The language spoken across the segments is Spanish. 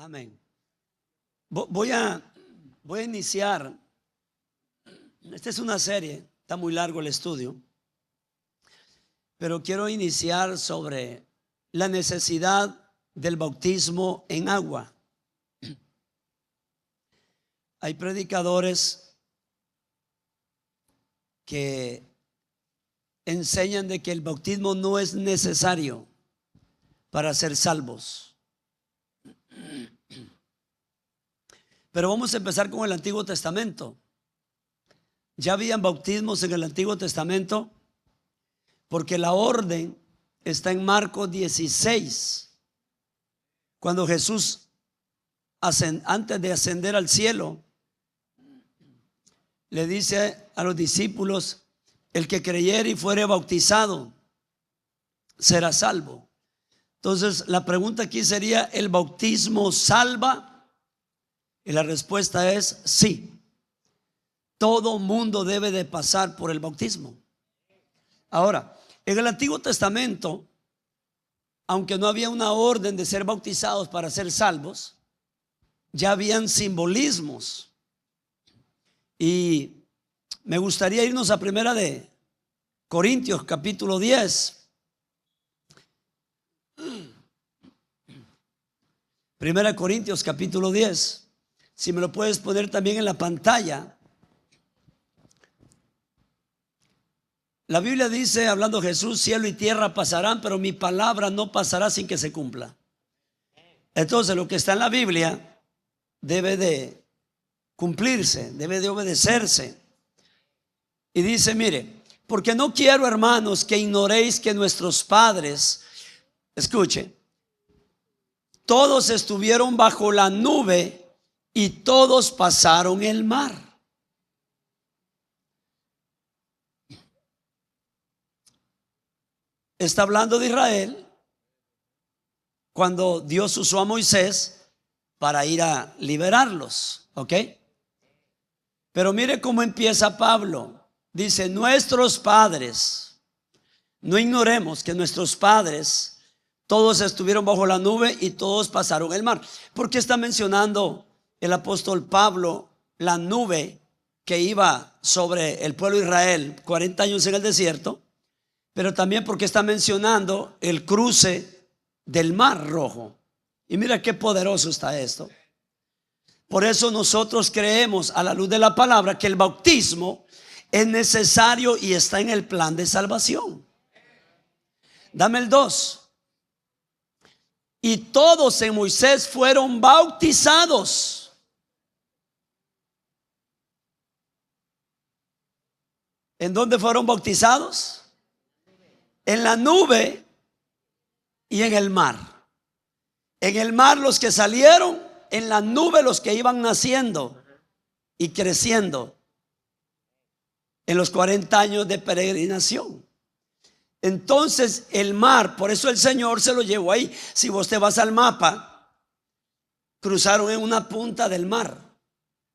Amén. Voy a iniciar. Esta es una serie, está muy largo el estudio, pero quiero iniciar sobre la necesidad del bautismo en agua. Hay predicadores que enseñan de que el bautismo no es necesario para ser salvos. Pero vamos a empezar con el Antiguo Testamento. Ya habían bautismos en el Antiguo Testamento, porque la orden está en Marcos 16. Cuando Jesús, antes de ascender al cielo, le dice a los discípulos: el que creyere y fuere bautizado será salvo. Entonces la pregunta aquí sería: ¿el bautismo salva? Y la respuesta es sí. Todo mundo debe de pasar por el bautismo. Ahora, en el Antiguo Testamento, aunque no había una orden de ser bautizados para ser salvos, ya habían simbolismos. Y me gustaría irnos a Primera de Corintios capítulo 10. Primera de Corintios capítulo 10. Si me lo puedes poner también en la pantalla. La Biblia dice, hablando Jesús: cielo y tierra pasarán, pero mi palabra no pasará sin que se cumpla. Entonces lo que está en la Biblia debe de cumplirse, debe de obedecerse. Y dice, mire, porque no quiero, hermanos, que ignoréis que nuestros padres, escuche, todos estuvieron bajo la nube y todos pasaron el mar. Está hablando de Israel cuando Dios usó a Moisés para ir a liberarlos, ¿ok? Pero mire cómo empieza Pablo. Dice: nuestros padres, no ignoremos que nuestros padres todos estuvieron bajo la nube y todos pasaron el mar. ¿Por qué está mencionando el apóstol Pablo la nube que iba sobre el pueblo de Israel 40 años en el desierto? Pero también porque está mencionando el cruce del Mar Rojo. Y mira qué poderoso está esto. Por eso nosotros creemos, a la luz de la palabra, que el bautismo es necesario y está en el plan de salvación. Dame el 2. Y todos en Moisés fueron bautizados. ¿En dónde fueron bautizados? En la nube y en el mar. En el mar los que salieron, en la nube los que iban naciendo y creciendo en los 40 años de peregrinación. Entonces el mar, por eso el Señor se lo llevó ahí. Si vos te vas al mapa, cruzaron en una punta del mar,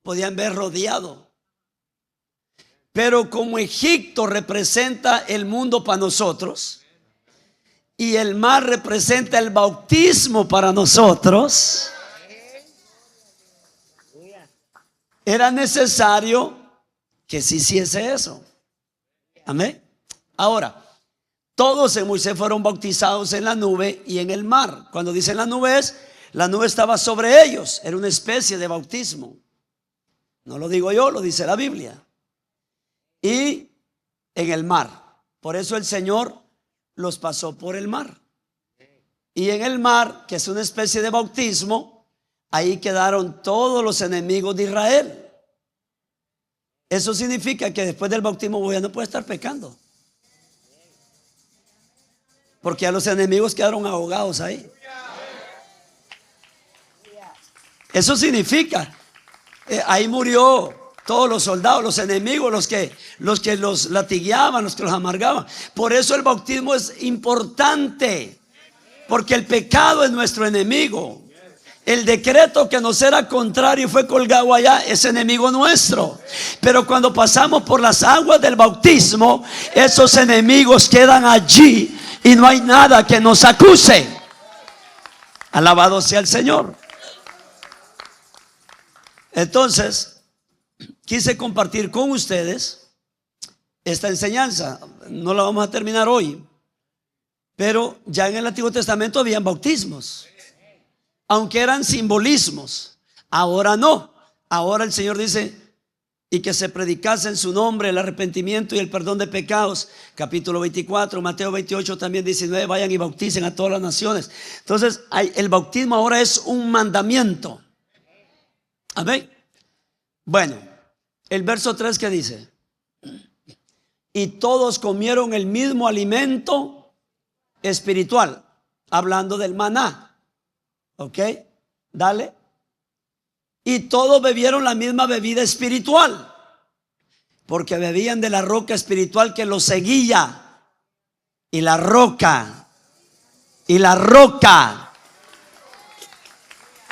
podían ver rodeado. Pero como Egipto representa el mundo para nosotros y el mar representa el bautismo para nosotros, era necesario que se hiciese eso. Amén. Ahora, todos en Moisés fueron bautizados en la nube y en el mar. Cuando dicen la nube estaba sobre ellos. Era una especie de bautismo. No lo digo yo, lo dice la Biblia. Y en el mar. Por eso el Señor los pasó por el mar. Y en el mar, que es una especie de bautismo, ahí quedaron todos los enemigos de Israel. Eso significa que después del bautismo ya no puede estar pecando, porque ya los enemigos quedaron ahogados ahí. Eso significa, ahí murió todos los soldados, los enemigos, los que los latigueaban, los que los amargaban. Por eso el bautismo es importante, porque el pecado es nuestro enemigo. El decreto que nos era contrario y fue colgado allá es enemigo nuestro. Pero cuando pasamos por las aguas del bautismo, esos enemigos quedan allí y no hay nada que nos acuse. Alabado sea el Señor. Entonces, quise compartir con ustedes esta enseñanza. No la vamos a terminar hoy, pero ya en el Antiguo Testamento habían bautismos, aunque eran simbolismos. Ahora no. Ahora el Señor dice: y que se predicase en su nombre el arrepentimiento y el perdón de pecados. Capítulo 24, Mateo 28 también 19, vayan y bauticen a todas las naciones. Entonces el bautismo ahora es un mandamiento. Amén. Bueno, el verso 3 que dice: y todos comieron el mismo alimento espiritual, hablando del maná. Ok, dale. Y todos bebieron la misma bebida espiritual, porque bebían de la roca espiritual que los seguía. Y la roca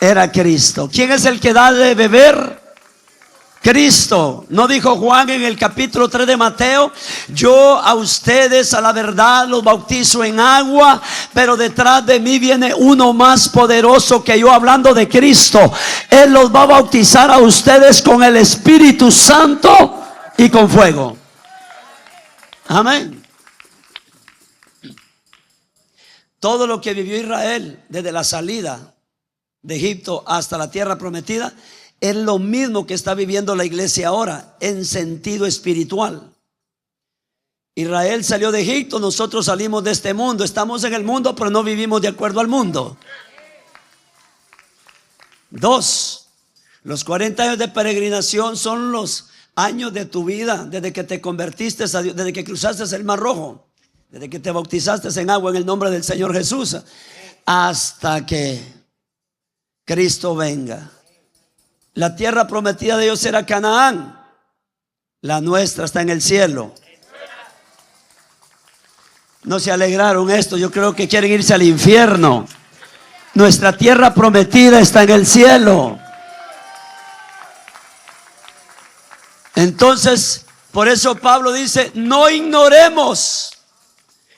era Cristo. ¿Quién es el que da de beber? Cristo. ¿No dijo Juan en el capítulo 3 de Mateo: yo a ustedes a la verdad los bautizo en agua, pero detrás de mí viene uno más poderoso que yo? Hablando de Cristo. Él los va a bautizar a ustedes con el Espíritu Santo y con fuego. Amén. Todo lo que vivió Israel desde la salida de Egipto hasta la tierra prometida es lo mismo que está viviendo la iglesia ahora, en sentido espiritual. Israel salió de Egipto, nosotros salimos de este mundo. Estamos en el mundo, pero no vivimos de acuerdo al mundo. 2. Los 40 años de peregrinación son los años de tu vida, desde que te convertiste a Dios, desde que cruzaste el Mar Rojo, desde que te bautizaste en agua en el nombre del Señor Jesús, hasta que Cristo venga. La tierra prometida de Dios era Canaán. La nuestra está en el cielo. No se alegraron esto. Yo creo que quieren irse al infierno. Nuestra tierra prometida está en el cielo. Entonces, por eso Pablo dice: no ignoremos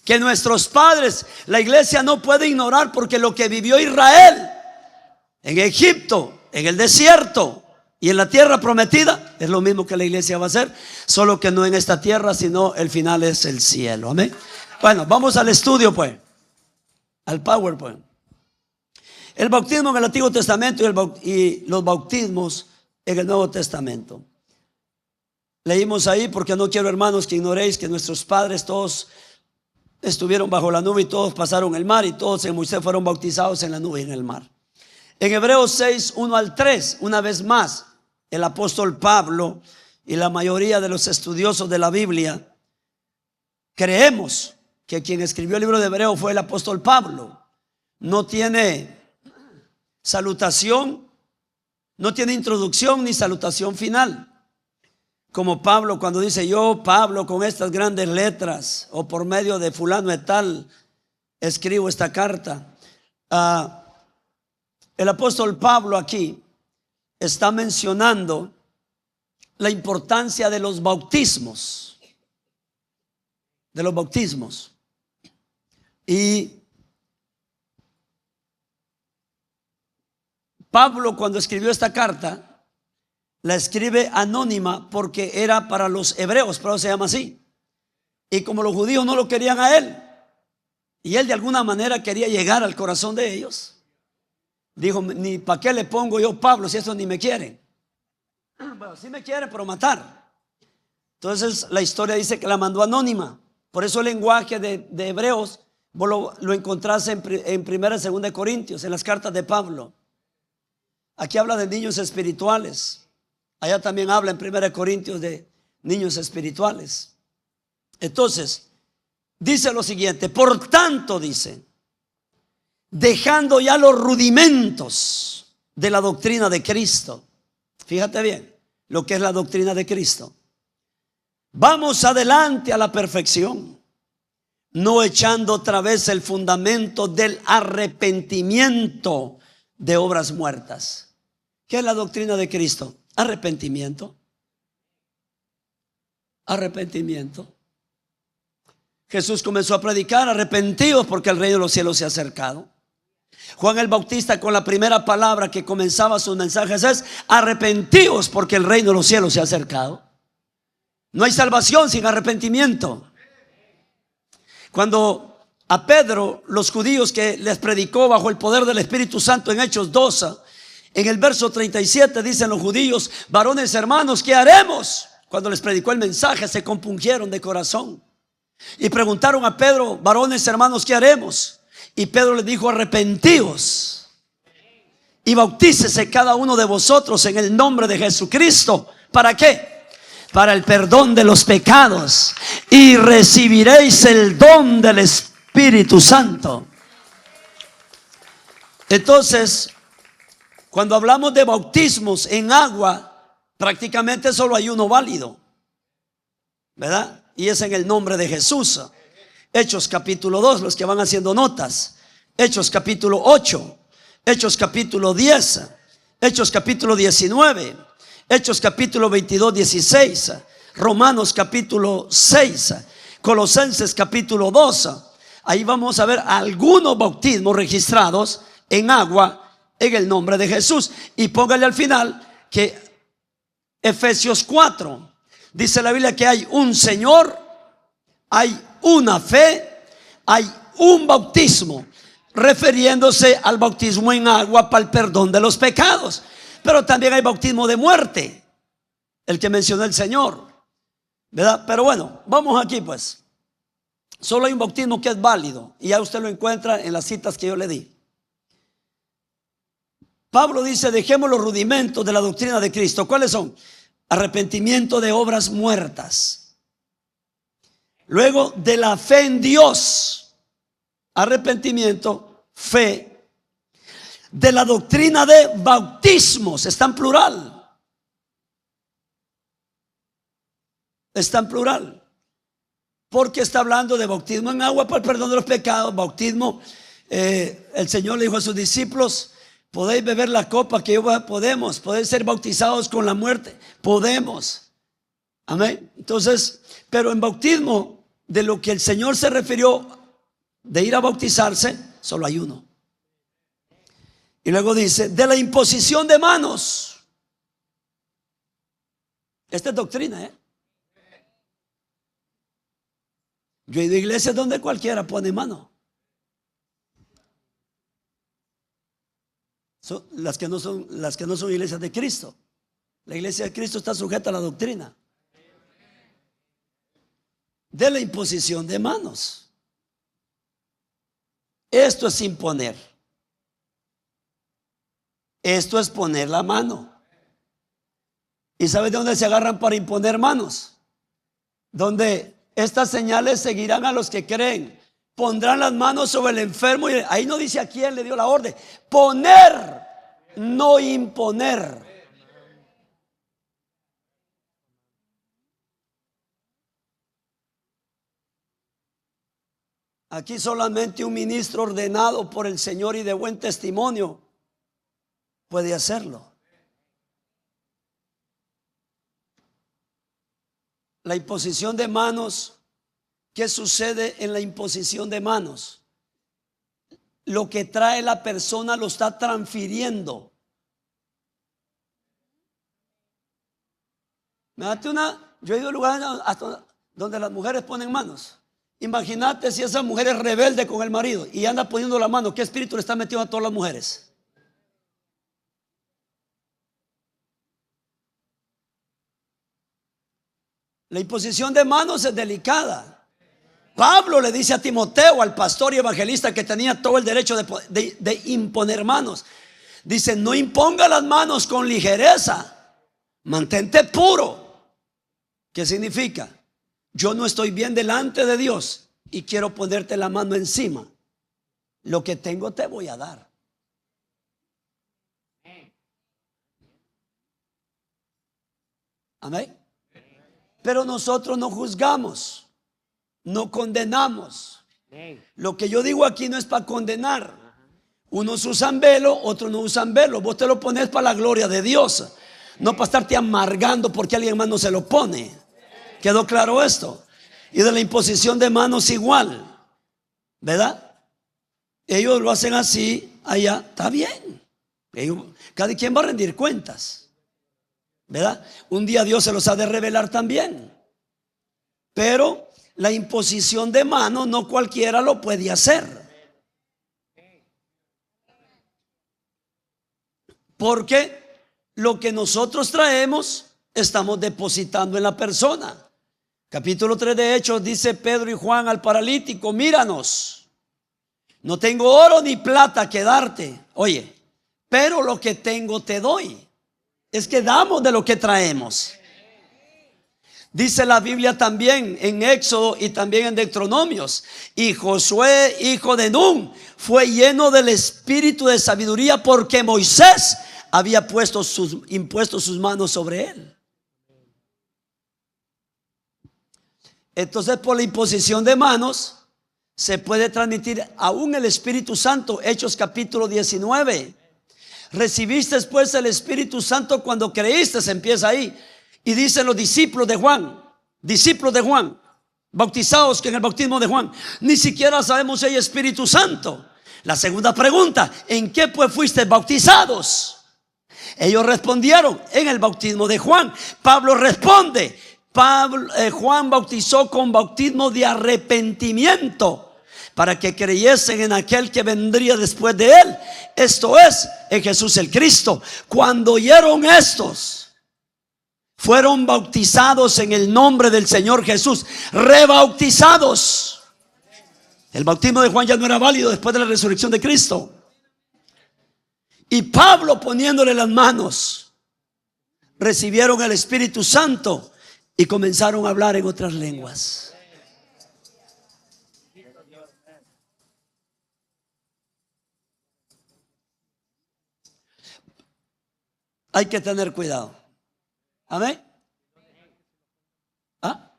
que nuestros padres, la iglesia no puede ignorar, porque lo que vivió Israel en Egipto, en el desierto y en la tierra prometida, es lo mismo que la iglesia va a hacer, solo que no en esta tierra, sino el final es el cielo. Amén. Bueno, vamos al estudio pues, al PowerPoint. El bautismo en el Antiguo Testamento y los bautismos en el Nuevo Testamento. Leímos ahí, porque no quiero, hermanos, que ignoréis que nuestros padres todos estuvieron bajo la nube y todos pasaron el mar, y todos en Moisés fueron bautizados en la nube y en el mar. En Hebreos 6, 1 al 3, una vez más, el apóstol Pablo y la mayoría de los estudiosos de la Biblia creemos que quien escribió el libro de Hebreos fue el apóstol Pablo. No tiene salutación, no tiene introducción ni salutación final, como Pablo cuando dice: yo, Pablo, con estas grandes letras, o por medio de fulano de tal, escribo esta carta. El apóstol Pablo aquí está mencionando la importancia de los bautismos. De los bautismos. Y Pablo, cuando escribió esta carta, la escribe anónima porque era para los hebreos, pero se llama así. Y como los judíos no lo querían a él, y él de alguna manera quería llegar al corazón de ellos, dijo: ni para qué le pongo yo Pablo si estos ni me quieren. Bueno, sí me quieren, pero matar. Entonces la historia dice que la mandó anónima. Por eso el lenguaje de Hebreos vos lo encontrás en 1 y 2 de Corintios, en las cartas de Pablo. Aquí habla de niños espirituales. Allá también habla en 1 Corintios de niños espirituales. Entonces dice lo siguiente: por tanto, dice, dejando ya los rudimentos de la doctrina de Cristo. Fíjate bien lo que es la doctrina de Cristo. Vamos adelante a la perfección, no echando otra vez el fundamento del arrepentimiento de obras muertas. ¿Qué es la doctrina de Cristo? Arrepentimiento. Arrepentimiento. Jesús comenzó a predicar: arrepentidos porque el reino de los cielos se ha acercado. Juan el Bautista, con la primera palabra que comenzaba sus mensajes, es: arrepentíos porque el reino de los cielos se ha acercado. No hay salvación sin arrepentimiento. Cuando a Pedro, los judíos que les predicó bajo el poder del Espíritu Santo en Hechos 12, en el verso 37 dicen los judíos: varones hermanos, ¿qué haremos? Cuando les predicó el mensaje, se compungieron de corazón y preguntaron a Pedro: varones hermanos, ¿qué haremos? Y Pedro les dijo: arrepentíos y bautícese cada uno de vosotros en el nombre de Jesucristo. ¿Para qué? Para el perdón de los pecados, y recibiréis el don del Espíritu Santo. Entonces, cuando hablamos de bautismos en agua, prácticamente solo hay uno válido, ¿verdad? Y es en el nombre de Jesús. Hechos capítulo 2, los que van haciendo notas. Hechos capítulo 8, Hechos capítulo 10, Hechos capítulo 19, Hechos capítulo 22, 16, Romanos capítulo 6, Colosenses capítulo 2. Ahí vamos a ver algunos bautismos registrados en agua en el nombre de Jesús. Y póngale al final que Efesios 4 dice la Biblia que hay un Señor, hay una fe, hay un bautismo, refiriéndose al bautismo en agua para el perdón de los pecados. Pero también hay bautismo de muerte, el que mencionó el Señor, ¿verdad? Pero bueno, vamos aquí pues. Solo hay un bautismo que es válido, y ya usted lo encuentra en las citas que yo le di. Pablo dice: dejemos los rudimentos de la doctrina de Cristo. ¿Cuáles son? Arrepentimiento de obras muertas. Luego, de la fe en Dios. Arrepentimiento, fe. De la doctrina de bautismos. Está en plural. Está en plural. Porque está hablando de bautismo en agua para el perdón de los pecados. Bautismo, el Señor le dijo a sus discípulos: podéis beber la copa que yo podemos. Podéis ser bautizados con la muerte. Podemos. Amén. Entonces, pero en bautismo, de lo que el Señor se refirió de ir a bautizarse, solo hay uno. Y luego dice: de la imposición de manos. Esta es doctrina, Yo he ido a iglesias donde cualquiera pone mano. Son las que no son iglesias de Cristo. La iglesia de Cristo está sujeta a la doctrina de la imposición de manos. Esto es imponer. Esto es poner la mano. ¿Y sabe de dónde se agarran para imponer manos? Donde estas señales seguirán a los que creen. Pondrán las manos sobre el enfermo. Y ahí no dice a quién le dio la orden. Poner, no imponer. Aquí solamente un ministro ordenado por el Señor y de buen testimonio puede hacerlo. La imposición de manos. ¿Qué sucede en la imposición de manos? Lo que trae la persona lo está transfiriendo. Yo he ido a lugares hasta donde las mujeres ponen manos. Imagínate si esa mujer es rebelde con el marido y anda poniendo la mano. ¿Qué espíritu le está metiendo a todas las mujeres? La imposición de manos es delicada. Pablo le dice a Timoteo, al pastor y evangelista que tenía todo el derecho de imponer manos. Dice: no imponga las manos con ligereza, mantente puro. ¿Qué significa? Yo no estoy bien delante de Dios y quiero ponerte la mano encima. Lo que tengo te voy a dar. Amén. Pero nosotros no juzgamos, no condenamos. Lo que yo digo aquí no es para condenar. Unos usan velo, otros no usan velo. Vos te lo pones para la gloria de Dios, no para estarte amargando porque alguien más no se lo pone. ¿Quedó claro esto? Y de la imposición de manos igual, ¿verdad? Ellos lo hacen así allá, está bien. Cada quien va a rendir cuentas, ¿verdad? Un día Dios se los ha de revelar también. Pero la imposición de mano no cualquiera lo puede hacer. Porque lo que nosotros traemos estamos depositando en la persona. Capítulo 3 de Hechos dice Pedro y Juan al paralítico: míranos, no tengo oro ni plata que darte, oye, pero lo que tengo te doy. Es que damos de lo que traemos. Dice la Biblia también en Éxodo y también en Deuteronomios: y Josué, hijo de Nun, fue lleno del espíritu de sabiduría, porque Moisés había impuesto sus manos sobre él. Entonces, por la imposición de manos se puede transmitir aún el Espíritu Santo. Hechos capítulo 19. Recibiste pues el Espíritu Santo cuando creíste, se empieza ahí. Y dicen los discípulos de Juan, bautizados que en el bautismo de Juan, ni siquiera sabemos si hay Espíritu Santo. La segunda pregunta: ¿en qué pues fuiste bautizados? Ellos respondieron: en el bautismo de Juan. Pablo responde: Juan bautizó con bautismo de arrepentimiento, para que creyesen en aquel que vendría después de él, esto es, en Jesús el Cristo. Cuando oyeron estos, fueron bautizados en el nombre del Señor Jesús, rebautizados. El bautismo de Juan ya no era válido después de la resurrección de Cristo. Y Pablo, poniéndole las manos, recibieron el Espíritu Santo y comenzaron a hablar en otras lenguas. Hay que tener cuidado. Amén. ¿Ah?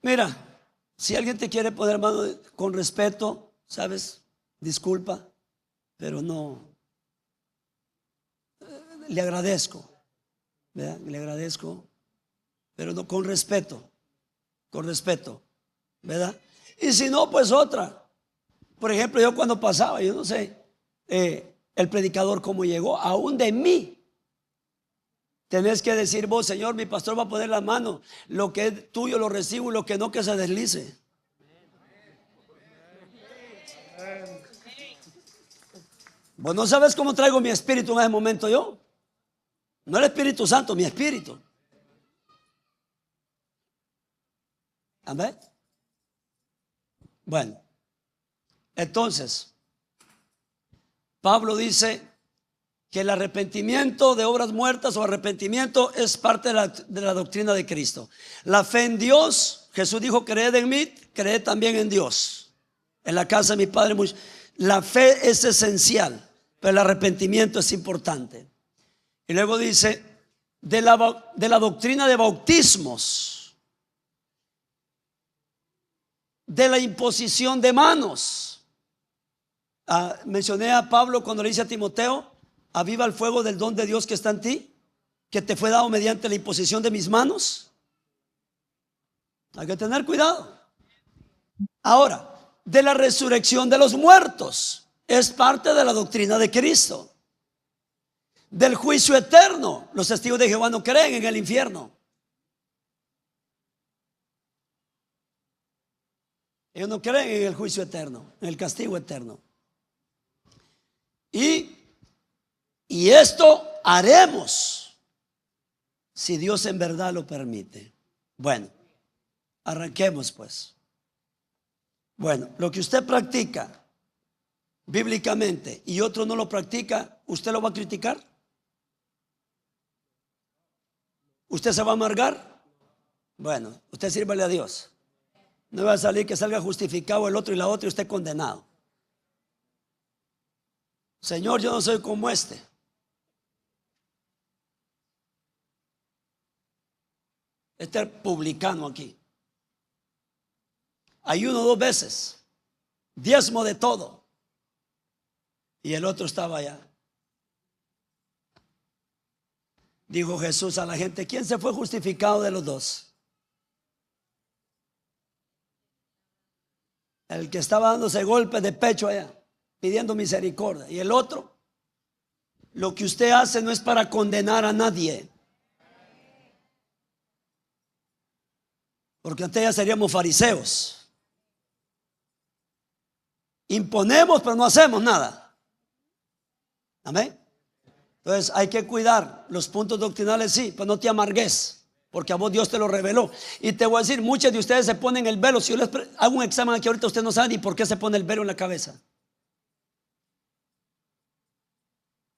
Mira, si alguien te quiere poner mano con respeto, ¿sabes? Disculpa, pero no. Le agradezco, ¿verdad? Le agradezco, pero no, con respeto, ¿verdad? Y si no, pues otra. Por ejemplo, yo cuando pasaba, yo no sé, el predicador cómo llegó, aún de mí. Tenés que decir vos: Señor, mi pastor va a poner la mano, lo que es tuyo lo recibo y lo que no, que se deslice. Vos no sabes cómo traigo mi espíritu en ese momento yo. No el Espíritu Santo, mi espíritu. Amén. Bueno, entonces Pablo dice que el arrepentimiento de obras muertas o arrepentimiento es parte de la doctrina de Cristo. La fe en Dios, Jesús dijo: creed en mí, creed también en Dios. En la casa de mi Padre la fe es esencial, pero el arrepentimiento es importante. Y luego dice de la doctrina de bautismos, de la imposición de manos. Mencioné a Pablo cuando le dice a Timoteo: aviva el fuego del don de Dios que está en ti, que te fue dado mediante la imposición de mis manos. Hay que tener cuidado. Ahora, de la resurrección de los muertos, es parte de la doctrina de Cristo. Del juicio eterno, los testigos de Jehová no creen en el infierno. Ellos no creen en el juicio eterno, en el castigo eterno. Y esto haremos si Dios en verdad lo permite. Bueno, arranquemos pues. Bueno, lo que usted practica bíblicamente y otro no lo practica, ¿usted lo va a criticar? ¿Usted se va a amargar? Bueno, usted sírvale a Dios. No va a salir que salga justificado el otro y la otra y usted condenado. Señor, yo no soy como este. Este publicano aquí. Ayuno 2 veces, diezmo de todo, y el otro estaba allá. Dijo Jesús a la gente: ¿quién se fue justificado de los dos? el que estaba dándose golpes de pecho allá, pidiendo misericordia. Y el otro, lo que usted hace no es para condenar a nadie, porque antes ya seríamos fariseos. Imponemos, pero no hacemos nada. Amén. Entonces hay que cuidar los puntos doctrinales, sí, pero no te amargues, porque a vos Dios te lo reveló. Y te voy a decir, muchos de ustedes se ponen el velo. Si yo les hago un examen aquí ahorita, usted no sabe ni por qué se pone el velo en la cabeza.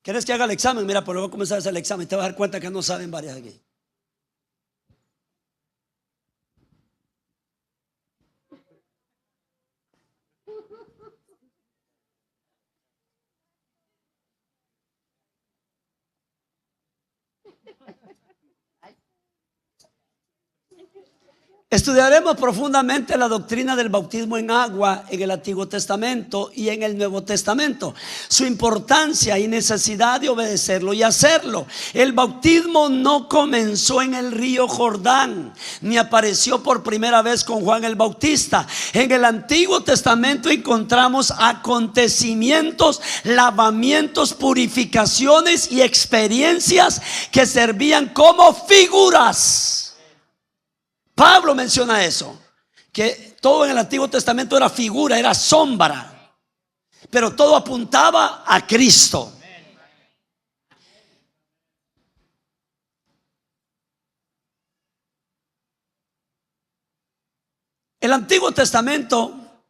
¿Quieres que haga el examen? Mira, pero voy a comenzar a hacer el examen. Te vas a dar cuenta que no saben varias aquí. Estudiaremos profundamente la doctrina del bautismo en agua en el Antiguo Testamento y en el Nuevo Testamento, su importancia y necesidad de obedecerlo y hacerlo. El bautismo no comenzó en el río Jordán, ni apareció por primera vez con Juan el Bautista. En el Antiguo Testamento encontramos acontecimientos, lavamientos, purificaciones y experiencias que servían como figuras. Pablo menciona eso, que todo en el Antiguo Testamento era figura, era sombra, pero todo apuntaba a Cristo. El Antiguo Testamento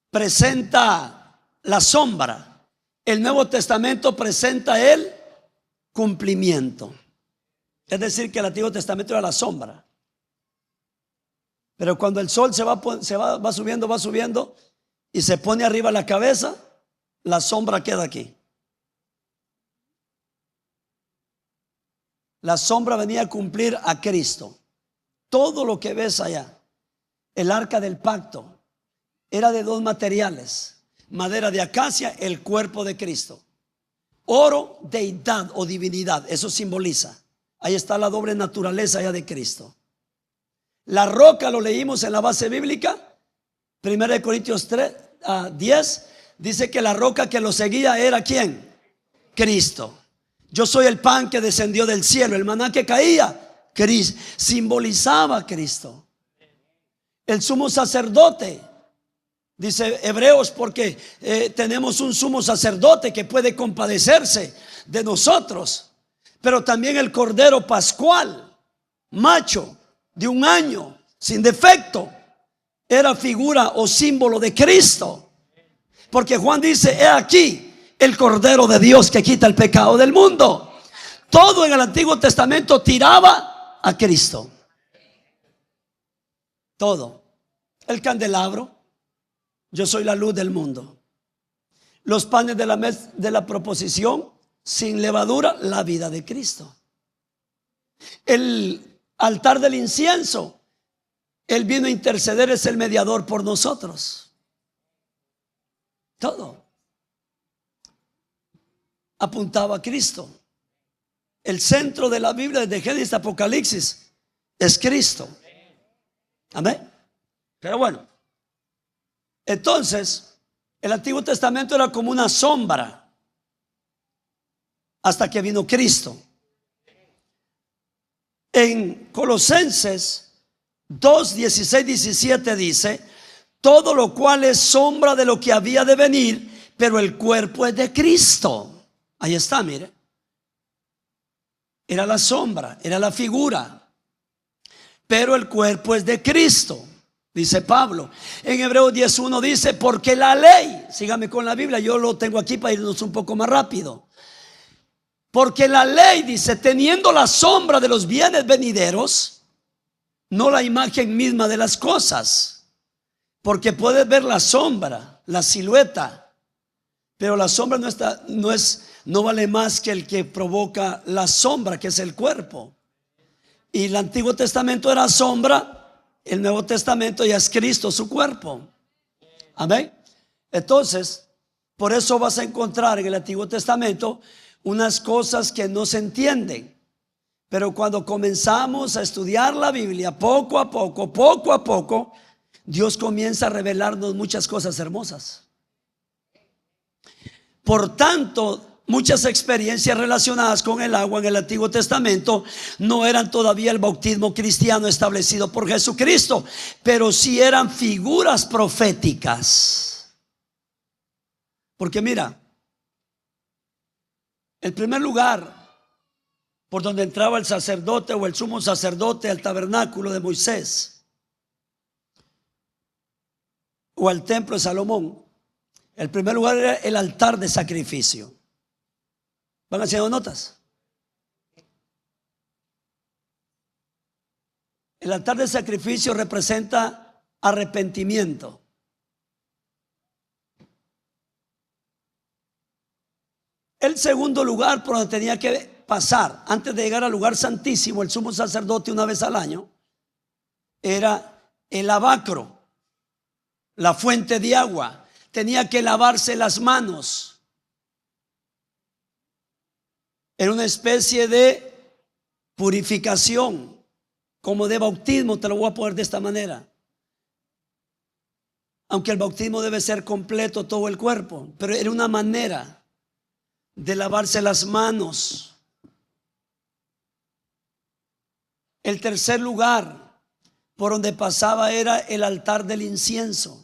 presenta la sombra, el Nuevo Testamento presenta el cumplimiento. Es decir, que el Antiguo Testamento era la sombra. Pero cuando el sol va subiendo y se pone arriba la cabeza, la sombra queda aquí. La sombra venía a cumplir a Cristo. Todo lo que ves allá, el arca del pacto, era de dos materiales: madera de acacia, el cuerpo de Cristo; oro, deidad o divinidad. Eso simboliza. Ahí está la doble naturaleza ya de Cristo. La roca, lo leímos en la base bíblica, 1 Corintios 10, dice que la roca que lo seguía era ¿quién? Cristo. Yo soy el pan que descendió del cielo. El maná que caía, Cristo, simbolizaba a Cristo. El sumo sacerdote, dice Hebreos, porque tenemos un sumo sacerdote que puede compadecerse de nosotros. Pero también el cordero pascual, macho, de 1 año, sin defecto, era figura o símbolo de Cristo. Porque Juan dice: he aquí el Cordero de Dios que quita el pecado del mundo. Todo en el Antiguo Testamento tiraba a Cristo. Todo. El candelabro: yo soy la luz del mundo. Los panes de la proposición, sin levadura, la vida de Cristo. El altar del incienso, Él vino a interceder, es el mediador por nosotros. Todo apuntaba a Cristo. El centro de la Biblia, desde Génesis a Apocalipsis, es Cristo. Amén. Pero bueno, entonces el Antiguo Testamento era como una sombra hasta que vino Cristo. En Colosenses 2, 16, 17 dice: todo lo cual es sombra de lo que había de venir, pero el cuerpo es de Cristo. Ahí está, mire. Era la sombra, era la figura, pero el cuerpo es de Cristo, dice Pablo. En Hebreos 10:1 dice: porque la ley, sígame con la Biblia, yo lo tengo aquí para irnos un poco más rápido. Porque la ley, dice, teniendo la sombra de los bienes venideros, no la imagen misma de las cosas. Porque puedes ver la sombra, la silueta, pero la sombra no vale más que el que provoca la sombra, que es el cuerpo. Y el Antiguo Testamento era sombra, el Nuevo Testamento ya es Cristo, su cuerpo. Amén. Entonces, por eso vas a encontrar en el Antiguo Testamento unas cosas que no se entienden. Pero cuando comenzamos a estudiar la Biblia poco a poco, Dios comienza a revelarnos muchas cosas hermosas. Por tanto, muchas experiencias relacionadas con el agua en el Antiguo Testamento no eran todavía el bautismo cristiano establecido por Jesucristo, pero sí eran figuras proféticas. Porque mira, el primer lugar por donde entraba el sacerdote o el sumo sacerdote al tabernáculo de Moisés o al templo de Salomón, el primer lugar era el altar de sacrificio. ¿Van haciendo notas? El altar de sacrificio representa arrepentimiento. El segundo lugar por donde tenía que pasar antes de llegar al lugar santísimo el sumo sacerdote una vez al año era el lavacro, la fuente de agua. Tenía que lavarse las manos. Era una especie de purificación, como de bautismo. Te lo voy a poner de esta manera, aunque el bautismo debe ser completo, todo el cuerpo, pero era una manera de lavarse las manos. El tercer lugar por donde pasaba era el altar del incienso.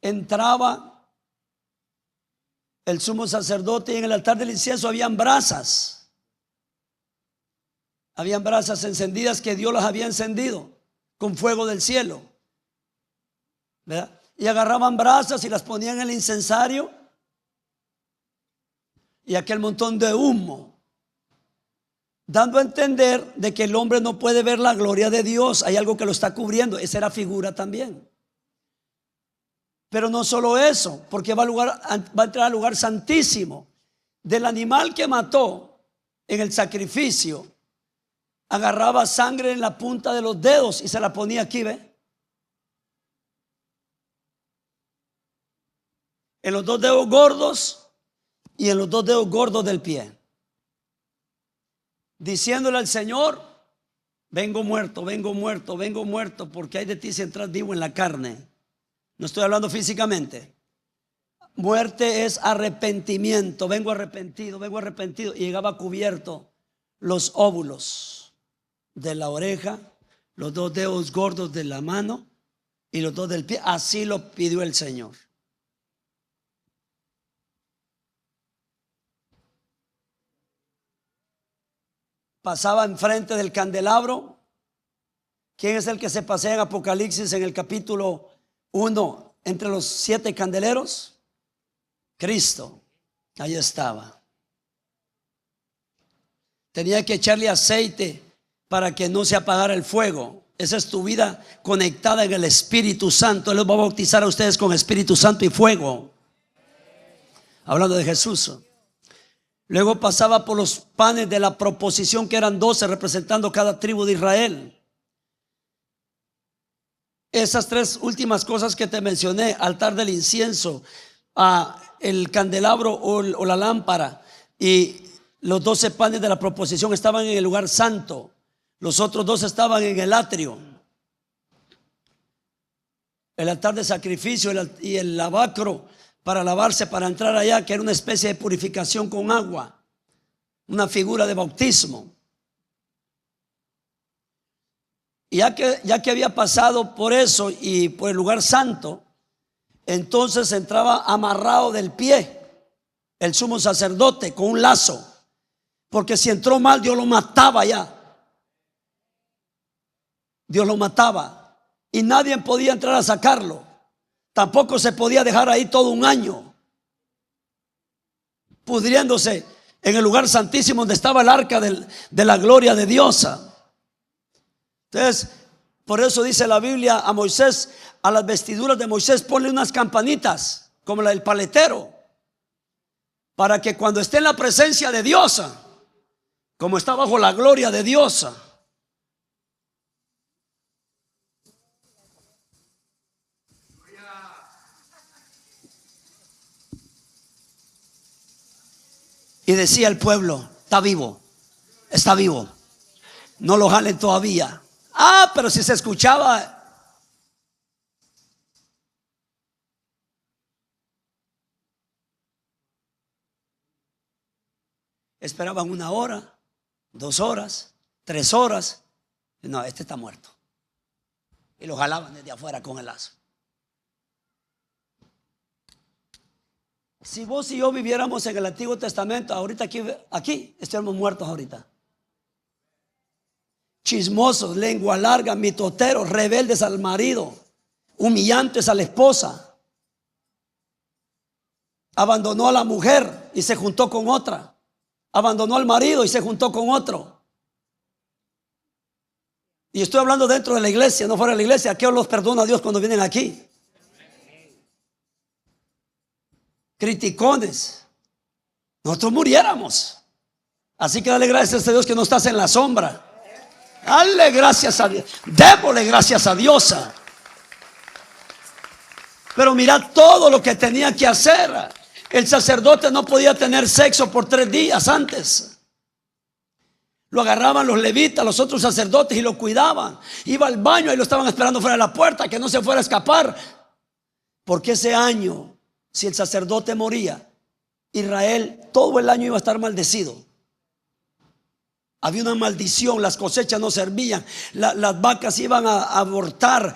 Entraba el sumo sacerdote y en el altar del incienso habían brasas. Habían brasas encendidas que Dios las había encendido con fuego del cielo, ¿verdad? Y agarraban brasas y las ponían en el incensario y aquel montón de humo, dando a entender de que el hombre no puede ver la gloria de Dios. Hay algo que lo está cubriendo. Esa era figura también. Pero no solo eso, porque va a entrar al lugar santísimo. Del animal que mató en el sacrificio, agarraba sangre en la punta de los dedos y se la ponía aquí, ¿ve? En los dos dedos gordos y en los dos dedos gordos del pie, diciéndole al Señor: vengo muerto, vengo muerto, vengo muerto, porque hay de ti si entras vivo en la carne. No estoy hablando físicamente. Muerte es arrepentimiento. Vengo arrepentido, vengo arrepentido. Y llegaba cubierto los óvulos de la oreja, los dos dedos gordos de la mano y los dos del pie. Así lo pidió el Señor. Pasaba enfrente del candelabro. ¿Quién es el que se pasea en Apocalipsis en el capítulo 1 entre los 7 candeleros? Cristo. Ahí estaba. Tenía que echarle aceite para que no se apagara el fuego. Esa es tu vida conectada en el Espíritu Santo. Él los va a bautizar a ustedes con Espíritu Santo y fuego, hablando de Jesús. Luego pasaba por los panes de la proposición, que eran 12, representando cada tribu de Israel. Esas 3 últimas cosas que te mencioné: altar del incienso, el candelabro o la lámpara, y los 12 panes de la proposición estaban en el lugar santo. Los otros 2 estaban en el atrio. El altar de sacrificio y el lavacro para lavarse, para entrar allá, que era una especie de purificación con agua, una figura de bautismo. Y ya que había pasado por eso y por el lugar santo, entonces entraba amarrado del pie el sumo sacerdote con un lazo, porque si entró mal, Dios lo mataba ya. Dios lo mataba y nadie podía entrar a sacarlo. Tampoco se podía dejar ahí todo un año pudriéndose en el lugar santísimo donde estaba el arca de la gloria de Dios. Entonces, por eso dice la Biblia a Moisés: a las vestiduras de Moisés ponle unas campanitas como la del paletero, para que cuando esté en la presencia de Dios, como está bajo la gloria de Dios, y decía el pueblo: está vivo, está vivo, no lo jalen todavía, Pero si se escuchaba. Esperaban 1 hora, 2 horas, 3 horas. No, este está muerto. Y lo jalaban desde afuera con el lazo. Si vos y yo viviéramos en el Antiguo Testamento, ahorita aquí estaríamos muertos ahorita. Chismosos, lengua larga, mitoteros, rebeldes al marido, humillantes a la esposa. Abandonó a la mujer y se juntó con otra. Abandonó al marido y se juntó con otro. Y estoy hablando dentro de la iglesia, no fuera de la iglesia. ¿A qué los perdona Dios cuando vienen aquí? Criticones. Nosotros muriéramos. Así que dale gracias a Dios que no estás en la sombra. Dale gracias a Dios. Démosle gracias a Dios. Pero mira todo lo que tenía que hacer. El sacerdote no podía tener sexo por 3 días antes. Lo agarraban los levitas, los otros sacerdotes, y lo cuidaban. Iba al baño y lo estaban esperando fuera de la puerta, que no se fuera a escapar. Porque ese año, si el sacerdote moría, Israel todo el año iba a estar maldecido. Había una maldición, las cosechas no servían, las vacas iban a abortar,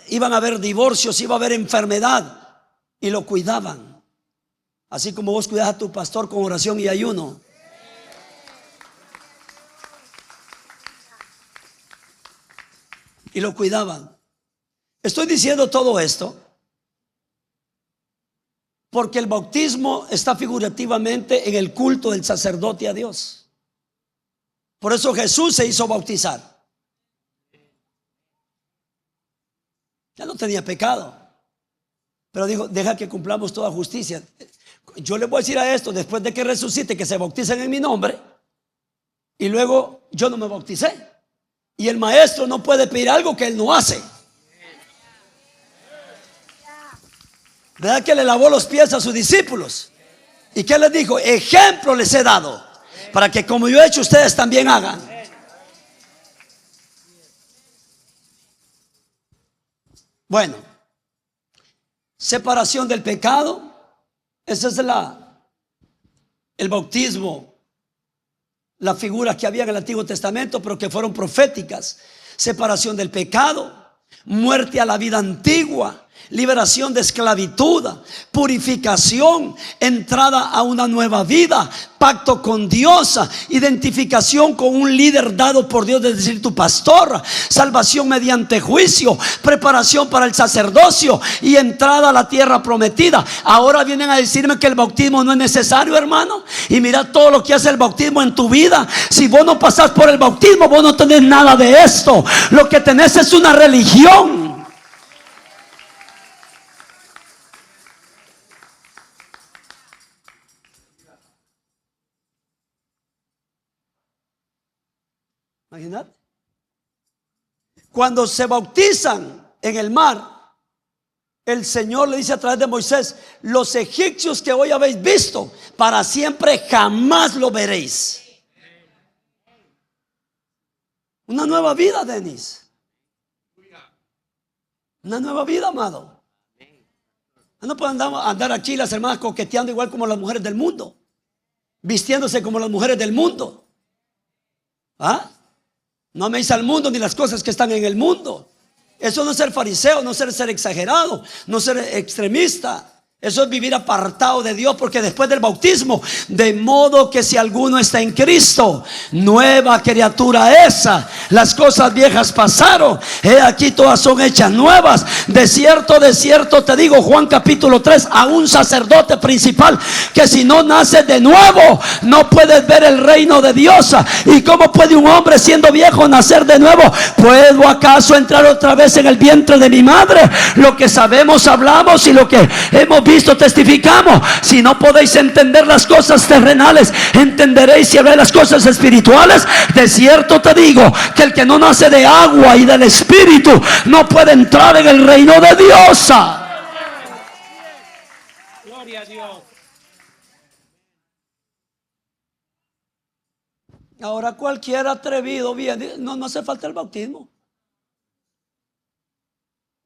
iban a haber divorcios, iba a haber enfermedad, y lo cuidaban. Así como vos cuidas a tu pastor con oración y ayuno. Y lo cuidaban. Estoy diciendo todo esto porque el bautismo está figurativamente en el culto del sacerdote a Dios. Por eso Jesús se hizo bautizar. Ya no tenía pecado, pero dijo: deja que cumplamos toda justicia. Yo le voy a decir a esto, después de que resucite, que se bauticen en mi nombre. Y luego yo no me bauticé. Y el maestro no puede pedir algo que él no hace. ¿Verdad que le lavó los pies a sus discípulos? ¿Y qué les dijo? Ejemplo les he dado, para que como yo he hecho, ustedes también hagan. Bueno, separación del pecado. Ese es el bautismo, las figuras que había en el Antiguo Testamento, pero que fueron proféticas. Separación del pecado, muerte a la vida antigua, liberación de esclavitud, purificación, entrada a una nueva vida, pacto con Dios, identificación con un líder dado por Dios, es decir, tu pastor, salvación mediante juicio, preparación para el sacerdocio y entrada a la tierra prometida. Ahora vienen a decirme que el bautismo no es necesario, hermano. Y mira todo lo que hace el bautismo en tu vida. Si vos no pasás por el bautismo, vos no tenés nada de esto. Lo que tenés es una religión. Imagínate. Cuando se bautizan en el mar, el Señor le dice a través de Moisés: los egipcios que hoy habéis visto, para siempre jamás lo veréis. Una nueva vida, Denis. Una nueva vida, amado. No pueden andar aquí las hermanas coqueteando igual como las mujeres del mundo, vistiéndose como las mujeres del mundo. No améis al mundo ni las cosas que están en el mundo. Eso no es ser fariseo, no es ser exagerado, no ser extremista. Eso es vivir apartado de Dios, porque después del bautismo, de modo que si alguno está en Cristo, nueva criatura esa. Las cosas viejas pasaron, he aquí todas son hechas nuevas. De cierto te digo, Juan capítulo 3, a un sacerdote principal, que si no nace de nuevo, no puedes ver el reino de Dios. ¿Y cómo puede un hombre siendo viejo nacer de nuevo? ¿Puedo acaso entrar otra vez en el vientre de mi madre? Lo que sabemos hablamos, y lo que hemos visto testificamos. Si no podéis entender las cosas terrenales, entenderéis si habéis las cosas espirituales. De cierto te digo que el que no nace de agua y del Espíritu no puede entrar en el reino de Dios. Gloria a Dios. Ahora cualquier atrevido viene, no hace falta el bautismo.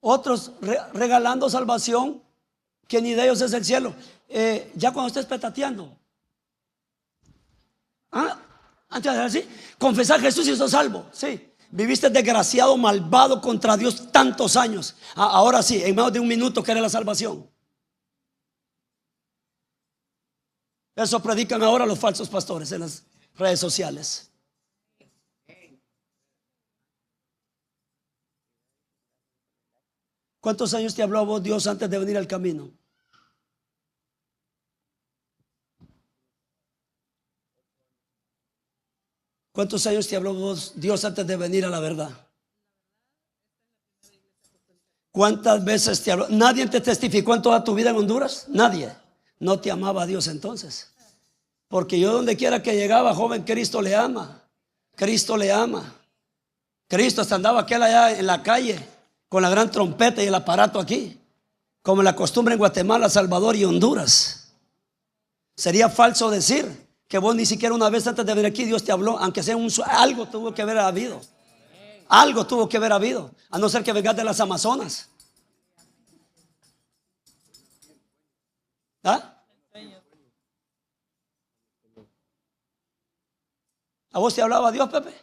Otros regalando salvación, que ni de ellos es el cielo. Ya cuando estés petateando, antes de decir, confesar a Jesús y sos salvo. Sí, viviste desgraciado, malvado contra Dios tantos años. Ahora sí, en menos de un minuto quiere la salvación. Eso predican ahora los falsos pastores en las redes sociales. ¿Cuántos años te habló a vos Dios antes de venir al camino? ¿Cuántos años te habló vos Dios antes de venir a la verdad? ¿Cuántas veces te habló? ¿Nadie te testificó en toda tu vida en Honduras? Nadie. No te amaba a Dios entonces. Porque yo donde quiera que llegaba, joven, Cristo le ama. Cristo le ama. Cristo hasta andaba aquel allá en la calle con la gran trompeta y el aparato aquí, como la costumbre en Guatemala, Salvador y Honduras. Sería falso decir que vos ni siquiera una vez antes de venir aquí Dios te habló, aunque sea algo tuvo que haber habido. Algo tuvo que haber habido, a no ser que vengas de las Amazonas. ¿Ah? ¿A vos te hablaba Dios, Pepe?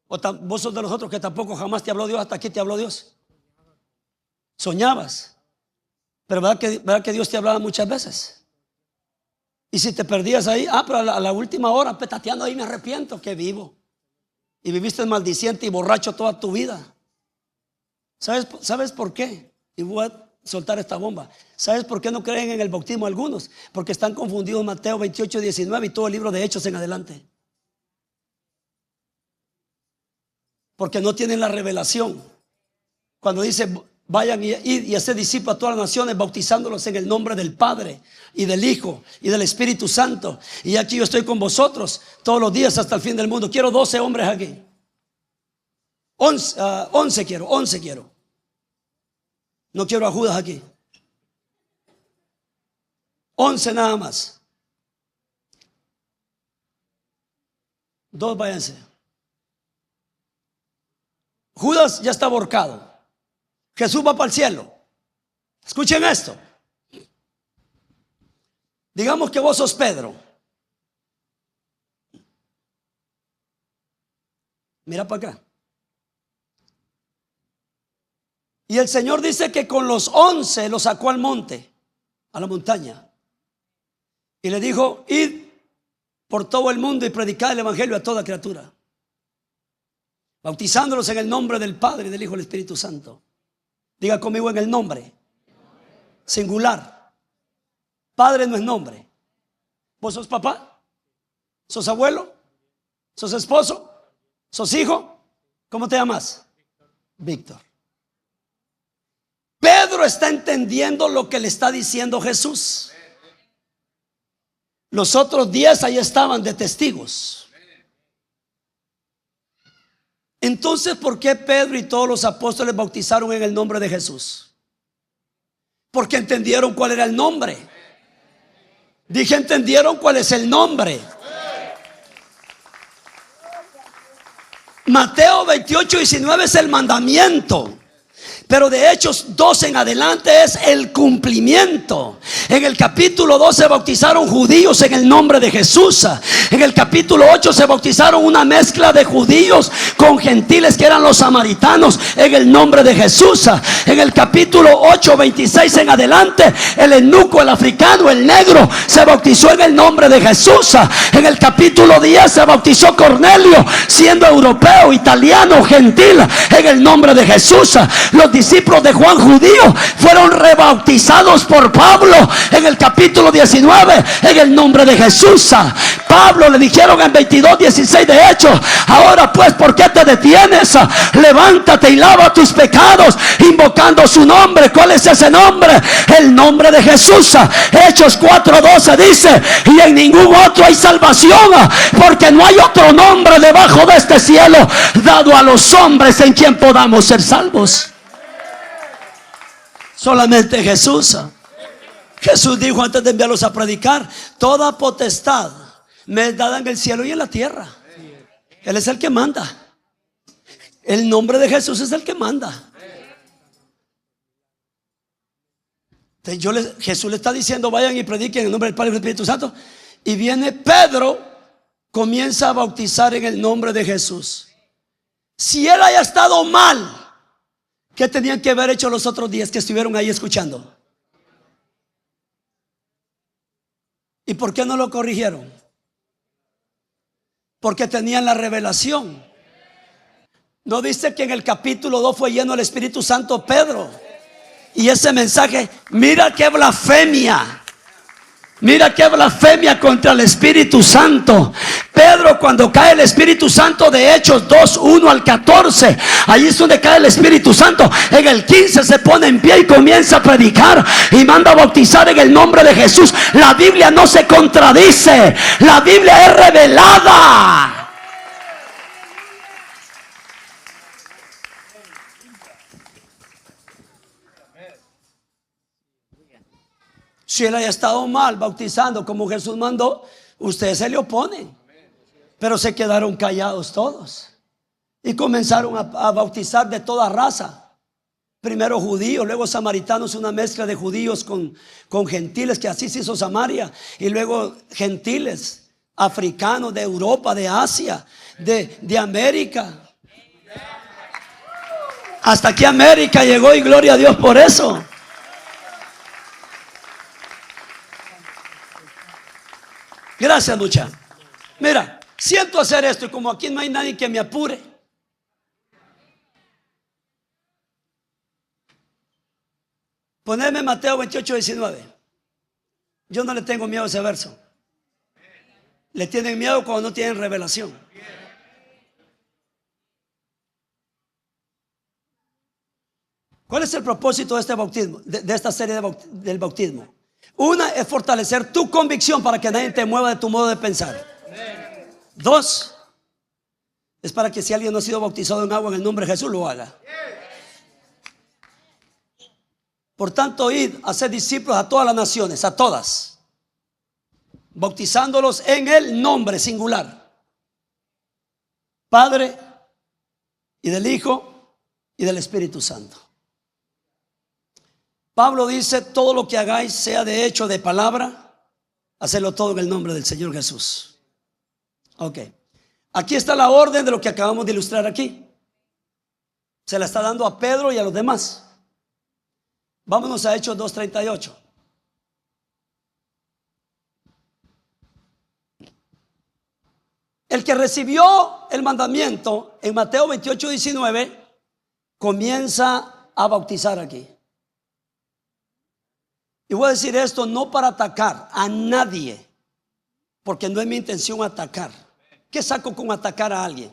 ¿O vos sos de los otros que tampoco jamás te habló Dios? Hasta aquí te habló Dios. Soñabas. Pero ¿verdad que Dios te hablaba muchas veces? Y si te perdías ahí, pero a la última hora, petateando ahí, me arrepiento que vivo. Y viviste maldiciente y borracho toda tu vida. ¿Sabes por qué? Y voy a soltar esta bomba. ¿Sabes por qué no creen en el bautismo algunos? Porque están confundidos Mateo 28, 19 y todo el libro de Hechos en adelante. Porque no tienen la revelación. Cuando dice vayan y hacer discípulos a todas las naciones, bautizándolos en el nombre del Padre y del Hijo y del Espíritu Santo. Y aquí yo estoy con vosotros todos los días hasta el fin del mundo. Quiero 12 hombres aquí. 11 quiero. No quiero a Judas aquí. 11 nada más. 2 váyanse. Judas ya está ahorcado. Jesús va para el cielo. Escuchen esto. Digamos que vos sos Pedro. Mira para acá. Y el Señor dice que con los 11 los sacó al monte, a la montaña. Y le dijo, id por todo el mundo y predicad el evangelio a toda criatura, bautizándolos en el nombre del Padre, del Hijo y del Espíritu Santo. Diga conmigo, en el nombre. Singular. Padre no es nombre. ¿Vos sos papá? ¿Sos abuelo? ¿Sos esposo? ¿Sos hijo? ¿Cómo te llamas? Víctor. Pedro está entendiendo lo que le está diciendo Jesús. Los otros 10 ahí estaban de testigos. Entonces, ¿por qué Pedro y todos los apóstoles bautizaron en el nombre de Jesús? Porque entendieron cuál era el nombre. Dije, entendieron cuál es el nombre. Mateo 28, 19 es el mandamiento. Pero de Hechos 12 en adelante es el cumplimiento. En el capítulo 2 se bautizaron judíos en el nombre de Jesús. En el capítulo 8 se bautizaron una mezcla de judíos con gentiles que eran los samaritanos en el nombre de Jesús. En el capítulo 8, 26 en adelante, el eunuco, el africano, el negro se bautizó en el nombre de Jesús. En el capítulo 10 se bautizó Cornelio, siendo europeo, italiano, gentil, en el nombre de Jesús. Los discípulos de Juan, judío, fueron rebautizados por Pablo en el capítulo 19 en el nombre de Jesús. Pablo le dijeron en 22, 16 de Hechos, ahora pues, ¿por qué te detienes? Levántate y lava tus pecados invocando su nombre. ¿Cuál es ese nombre? El nombre de Jesús. Hechos 4:12 dice, y en ningún otro hay salvación, porque no hay otro nombre debajo de este cielo dado a los hombres en quien podamos ser salvos. Solamente Jesús. Jesús dijo antes de enviarlos a predicar, toda potestad me es dada en el cielo y en la tierra. Él es el que manda. El nombre de Jesús es el que manda. Jesús le está diciendo: vayan y prediquen en el nombre del Padre y del Espíritu Santo. Y viene Pedro, comienza a bautizar en el nombre de Jesús. Si él haya estado mal, ¿qué tenían que haber hecho los otros 10 que estuvieron ahí escuchando? ¿Y por qué no lo corrigieron? Porque tenían la revelación. ¿No dice que en el capítulo 2 fue lleno del Espíritu Santo Pedro? Y ese mensaje, mira qué blasfemia. Mira qué blasfemia contra el Espíritu Santo. Pedro, cuando cae el Espíritu Santo, de Hechos 2, 1 al 14, ahí es donde cae el Espíritu Santo. En el 15 se pone en pie y comienza a predicar y manda a bautizar en el nombre de Jesús. La Biblia no se contradice, la Biblia es revelada. Si él haya estado mal bautizando como Jesús mandó, ustedes se le oponen. Pero se quedaron callados todos y comenzaron a bautizar de toda raza. Primero judíos, luego samaritanos, una mezcla de judíos con gentiles, que así se hizo Samaria. Y luego gentiles, africanos, de Europa, de Asia, de América. Hasta aquí América llegó, y gloria a Dios por eso. Gracias, muchacha. Mira, siento hacer esto, y como aquí no hay nadie que me apure, poneme Mateo 28, 19. Yo no le tengo miedo a ese verso. Le tienen miedo cuando no tienen revelación. ¿Cuál es el propósito de este bautismo, de esta serie del bautismo? Una es fortalecer tu convicción para que nadie te mueva de tu modo de pensar. 2, es para que si alguien no ha sido bautizado en agua en el nombre de Jesús, lo haga. Por tanto, id a ser discípulos a todas las naciones, a todas, bautizándolos en el nombre singular, Padre, y del Hijo, y del Espíritu Santo. Pablo dice: todo lo que hagáis, sea de hecho, de palabra, hacedlo todo en el nombre del Señor Jesús. Ok, aquí está la orden de lo que acabamos de ilustrar aquí. Se la está dando a Pedro y a los demás. Vámonos a Hechos 2:38. El que recibió el mandamiento en Mateo 28, 19, comienza a bautizar aquí. Y voy a decir esto no para atacar a nadie, porque no es mi intención atacar. ¿Qué saco con atacar a alguien?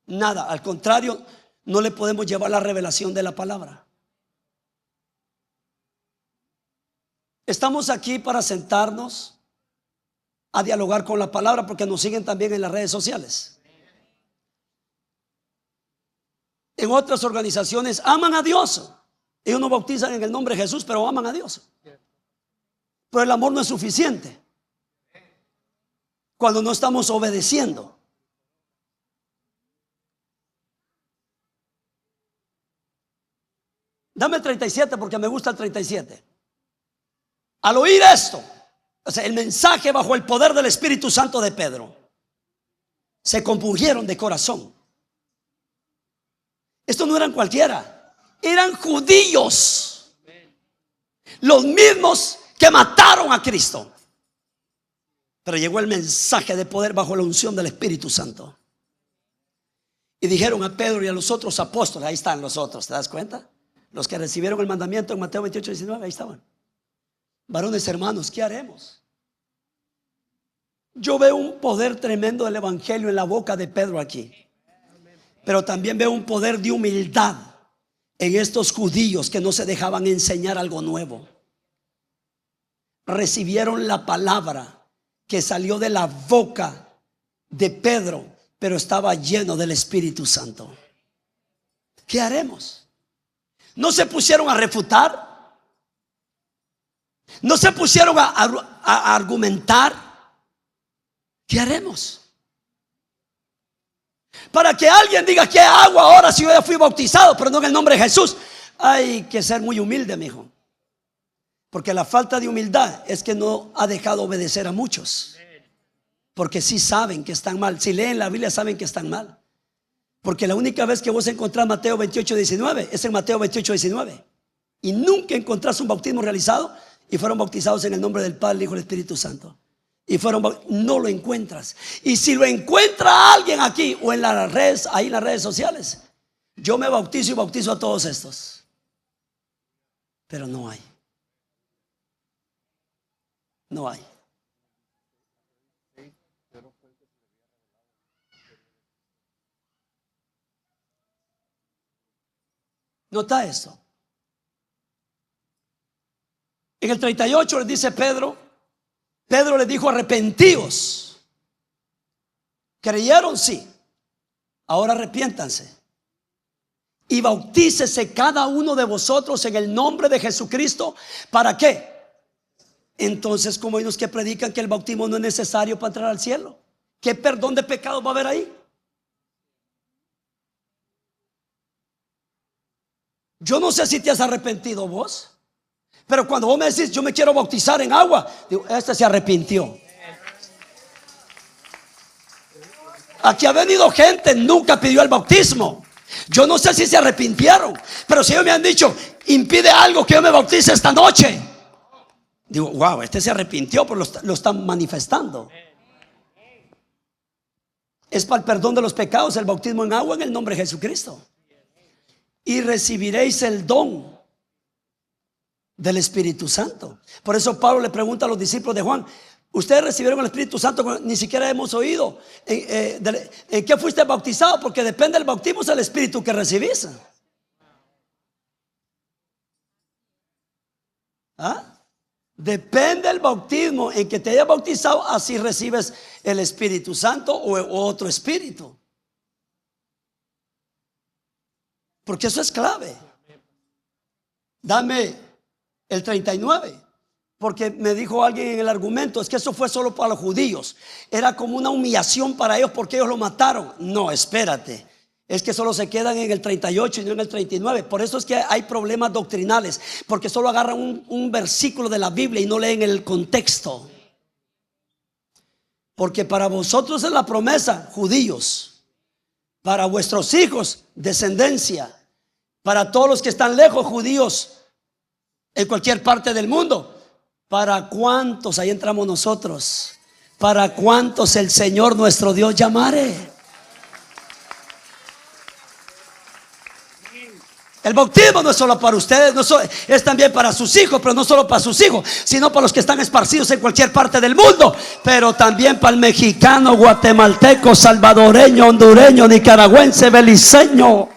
Nada, al contrario, no le podemos llevar la revelación de la palabra. Estamos aquí para sentarnos a dialogar con la palabra, porque nos siguen también en las redes sociales. En otras organizaciones aman a Dios. Ellos no bautizan en el nombre de Jesús, pero aman a Dios. Pero el amor no es suficiente cuando no estamos obedeciendo. Dame el 37 porque me gusta el 37. Al oír esto, o sea, el mensaje bajo el poder del Espíritu Santo de Pedro, se compungieron de corazón. Estos no eran cualquiera, eran judíos, los mismos que mataron a Cristo. Pero llegó el mensaje de poder bajo la unción del Espíritu Santo. Y dijeron a Pedro y a los otros apóstoles, ahí están los otros, ¿te das cuenta? Los que recibieron el mandamiento en Mateo 28, 19, ahí estaban. Varones hermanos, ¿qué haremos? Yo veo un poder tremendo del evangelio en la boca de Pedro aquí, pero también veo un poder de humildad en estos judíos que no se dejaban enseñar algo nuevo. Recibieron la palabra que salió de la boca de Pedro, pero estaba lleno del Espíritu Santo. ¿Qué haremos? No se pusieron a refutar, no se pusieron a argumentar. ¿Qué haremos? Para que alguien diga, ¿qué hago ahora si yo ya fui bautizado, pero no en el nombre de Jesús? Hay que ser muy humilde, mi hijo. Porque la falta de humildad es que no ha dejado obedecer a muchos. Porque sí saben que están mal. Si leen la Biblia saben que están mal. Porque la única vez que vos encontrás Mateo 28:19 es en Mateo 28:19. Y nunca encontrás un bautismo realizado y fueron bautizados en el nombre del Padre, el Hijo y el Espíritu Santo. Y no lo encuentras. Y si lo encuentra alguien aquí o en las redes, ahí en las redes sociales, yo me bautizo y bautizo a todos estos. Pero no hay. No hay. Nota esto. En el 38 les dice Pedro le dijo: arrepentíos. ¿Creyeron? Sí. Ahora arrepiéntanse y bautícese cada uno de vosotros en el nombre de Jesucristo. ¿Para qué? Entonces, como hay unos que predican que el bautismo no es necesario para entrar al cielo, ¿qué perdón de pecados va a haber ahí? Yo no sé si te has arrepentido vos, pero cuando vos me decís, yo me quiero bautizar en agua, digo, este se arrepintió. Aquí ha venido gente, nunca pidió el bautismo. Yo no sé si se arrepintieron, pero si ellos me han dicho, impide algo que yo me bautice esta noche, digo, wow, este se arrepintió, pero lo están manifestando. Es para el perdón de los pecados, el bautismo en agua en el nombre de Jesucristo. Y recibiréis el don del Espíritu Santo. Por eso Pablo le pregunta a los discípulos de Juan: ustedes recibieron el Espíritu Santo, ni siquiera hemos oído en qué fuiste bautizado, porque depende del bautismo, es el Espíritu que recibís. ¿Ah? Depende del bautismo en que te hayas bautizado, así recibes el Espíritu Santo o otro espíritu. Porque eso es clave. Dame el 39. Porque me dijo alguien en el argumento, es que eso fue solo para los judíos. Era como una humillación para ellos porque ellos lo mataron. No, espérate. Es que solo se quedan en el 38 y no en el 39. Por eso es que hay problemas doctrinales, porque solo agarran un versículo de la Biblia y no leen el contexto. Porque para vosotros es la promesa, judíos. Para vuestros hijos, descendencia. Para todos los que están lejos, judíos, en cualquier parte del mundo. ¿Para cuántos? Ahí entramos nosotros. ¿Para cuántos el Señor nuestro Dios llamare? El bautismo no es solo para ustedes, es también para sus hijos, pero no solo para sus hijos, sino para los que están esparcidos en cualquier parte del mundo, pero también para el mexicano, guatemalteco, salvadoreño, hondureño, nicaragüense, beliceño.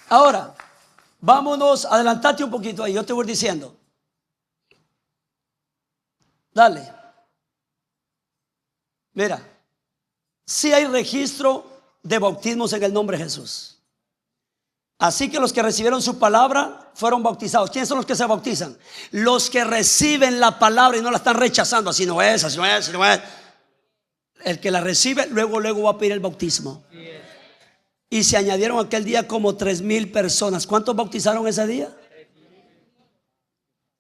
Ahora, vámonos, adelantate un poquito ahí, yo te voy diciendo. Dale. Mira, sí hay registro de bautismos en el nombre de Jesús. Así que los que recibieron su palabra fueron bautizados. ¿Quiénes son los que se bautizan? Los que reciben la palabra y no la están rechazando. Así no es, así no es, así no es. El que la recibe, luego va a pedir el bautismo. Y se añadieron aquel día como 3,000 personas. ¿Cuántos bautizaron ese día?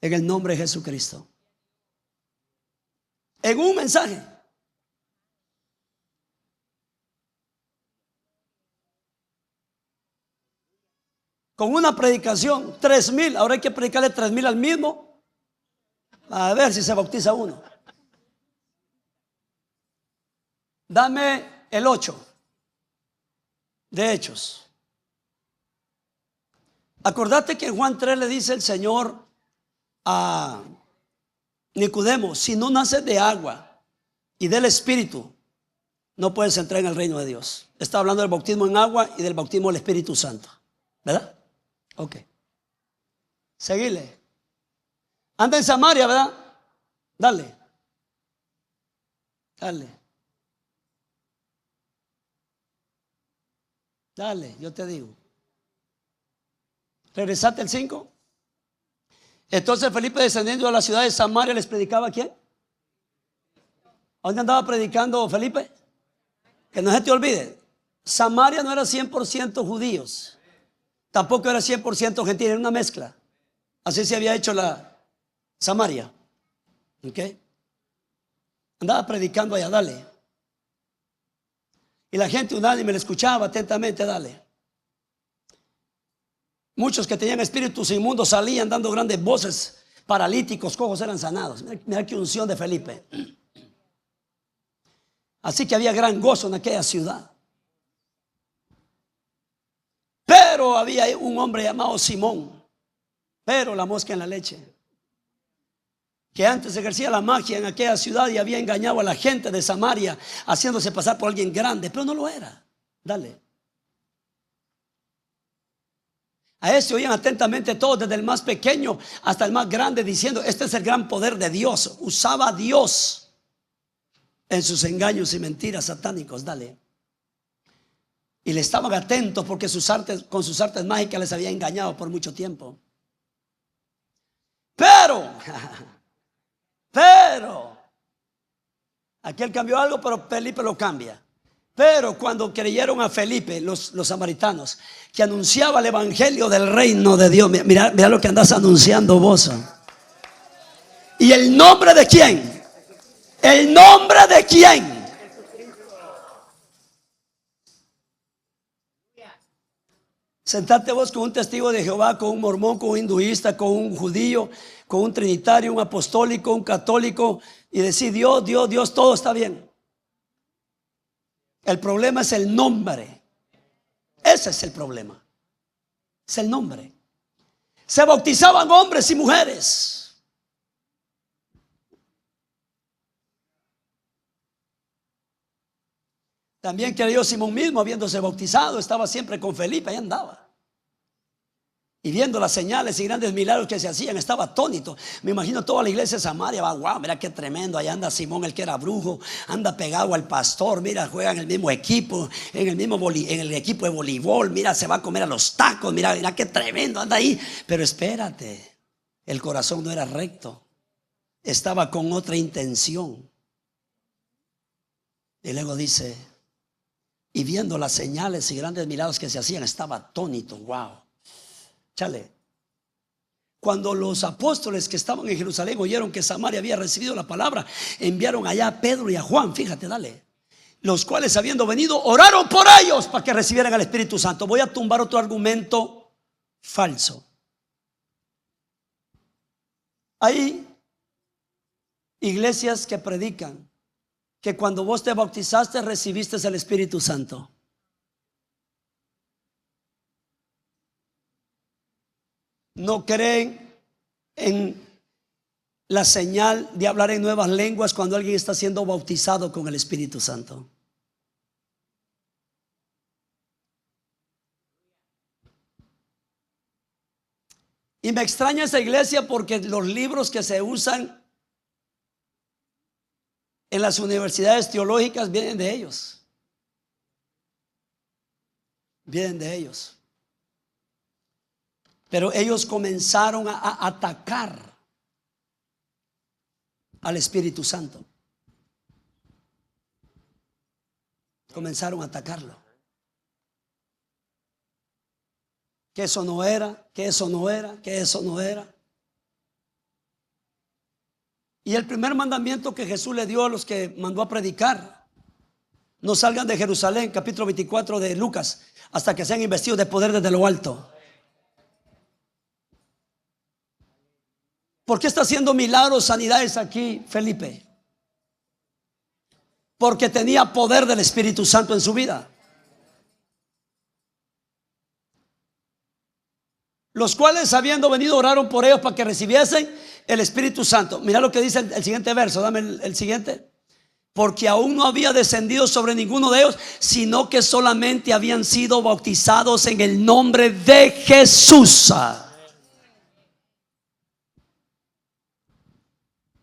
En el nombre de Jesucristo. En un mensaje. Con una predicación, 3,000. Ahora hay que predicarle 3,000 al mismo. A ver si se bautiza uno. Dame el 8 de Hechos. Acordate que en Juan 3 le dice el Señor a Nicodemo: si no naces de agua y del Espíritu, no puedes entrar en el reino de Dios. Está hablando del bautismo en agua y del bautismo del Espíritu Santo, ¿verdad? Ok. Seguile. Anda en Samaria, ¿verdad? Dale. Dale, yo te digo. Regresate al 5. Entonces Felipe, descendiendo a la ciudad de Samaria, les predicaba ¿a quién? ¿A dónde andaba predicando Felipe? Que no se te olvide, Samaria no era 100% judíos, tampoco era 100% gentil, era una mezcla. Así se había hecho la Samaria. ¿Ok? Andaba predicando allá, dale. Y la gente unánime le escuchaba atentamente, dale. Muchos que tenían espíritus inmundos salían dando grandes voces, paralíticos, cojos eran sanados. Mira qué unción de Felipe. Así que había gran gozo en aquella ciudad. Pero había un hombre llamado Simón, pero la mosca en la leche, que antes ejercía la magia en aquella ciudad y había engañado a la gente de Samaria, haciéndose pasar por alguien grande, pero no lo era. Dale. A ese oían atentamente todos, desde el más pequeño hasta el más grande, diciendo: este es el gran poder de Dios. Usaba a Dios en sus engaños y mentiras satánicos, dale. Y le estaban atentos porque con sus artes mágicas les había engañado por mucho tiempo. Pero aquí él cambió algo, pero Felipe lo cambia. Pero cuando creyeron a Felipe, los samaritanos, que anunciaba el evangelio del reino de Dios, mira lo que andas anunciando vos. ¿Y el nombre de quién? ¿El nombre de quién? Sentate vos con un testigo de Jehová, con un mormón, con un hinduista, con un judío, con un trinitario, un apostólico, un católico, y decir: Dios, Dios, Dios, todo está bien. El problema es el nombre. Ese es el problema. Es el nombre. Se bautizaban hombres y mujeres. También creyó Simón mismo, habiéndose bautizado, estaba siempre con Felipe, ahí andaba. Y viendo las señales y grandes milagros que se hacían, estaba atónito. Me imagino toda la iglesia de Samaria: va, wow, mira qué tremendo. Allá anda Simón, el que era brujo, anda pegado al pastor. Mira, juega en el mismo equipo, en el equipo de voleibol. Mira, se va a comer a los tacos. Mira qué tremendo, anda ahí. Pero espérate, el corazón no era recto, estaba con otra intención. Y luego dice: y viendo las señales y grandes milagros que se hacían, estaba atónito. Wow. Chale. Cuando los apóstoles que estaban en Jerusalén oyeron que Samaria había recibido la palabra, enviaron allá a Pedro y a Juan, fíjate, dale, los cuales, habiendo venido, oraron por ellos para que recibieran al Espíritu Santo. Voy a tumbar otro argumento falso. Hay iglesias que predican que cuando vos te bautizaste recibiste el Espíritu Santo. No creen en la señal de hablar en nuevas lenguas cuando alguien está siendo bautizado con el Espíritu Santo. Y me extraña esa iglesia porque los libros que se usan en las universidades teológicas vienen de ellos. Vienen de ellos. Pero ellos comenzaron a atacar al Espíritu Santo. Comenzaron a atacarlo. Que eso no era, que eso no era, que eso no era. Y el primer mandamiento que Jesús le dio a los que mandó a predicar: no salgan de Jerusalén, capítulo 24 de Lucas, hasta que sean investidos de poder desde lo alto. ¿Por qué está haciendo milagros, sanidades aquí Felipe? Porque tenía poder del Espíritu Santo en su vida. Los cuales, habiendo venido, oraron por ellos para que recibiesen el Espíritu Santo. Mira lo que dice el siguiente verso. Dame el siguiente. Porque aún no había descendido sobre ninguno de ellos, sino que solamente habían sido bautizados en el nombre de Jesús.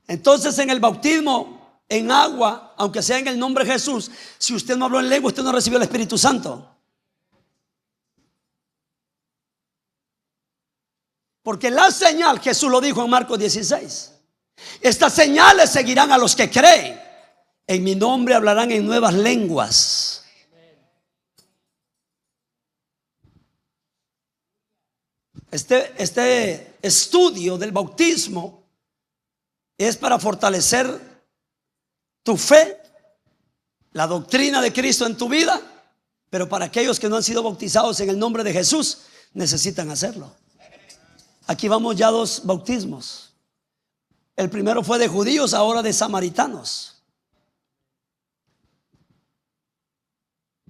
Entonces, en el bautismo en agua, aunque sea en el nombre de Jesús, si usted no habló en lengua, usted no recibió el Espíritu Santo. Porque la señal, Jesús lo dijo en Marcos 16, estas señales seguirán a los que creen. En mi nombre hablarán en nuevas lenguas. Este estudio del bautismo es para fortalecer tu fe, la doctrina de Cristo en tu vida. Pero para aquellos que no han sido bautizados en el nombre de Jesús, necesitan hacerlo. Aquí vamos ya 2 bautismos. El primero fue de judíos, ahora de samaritanos.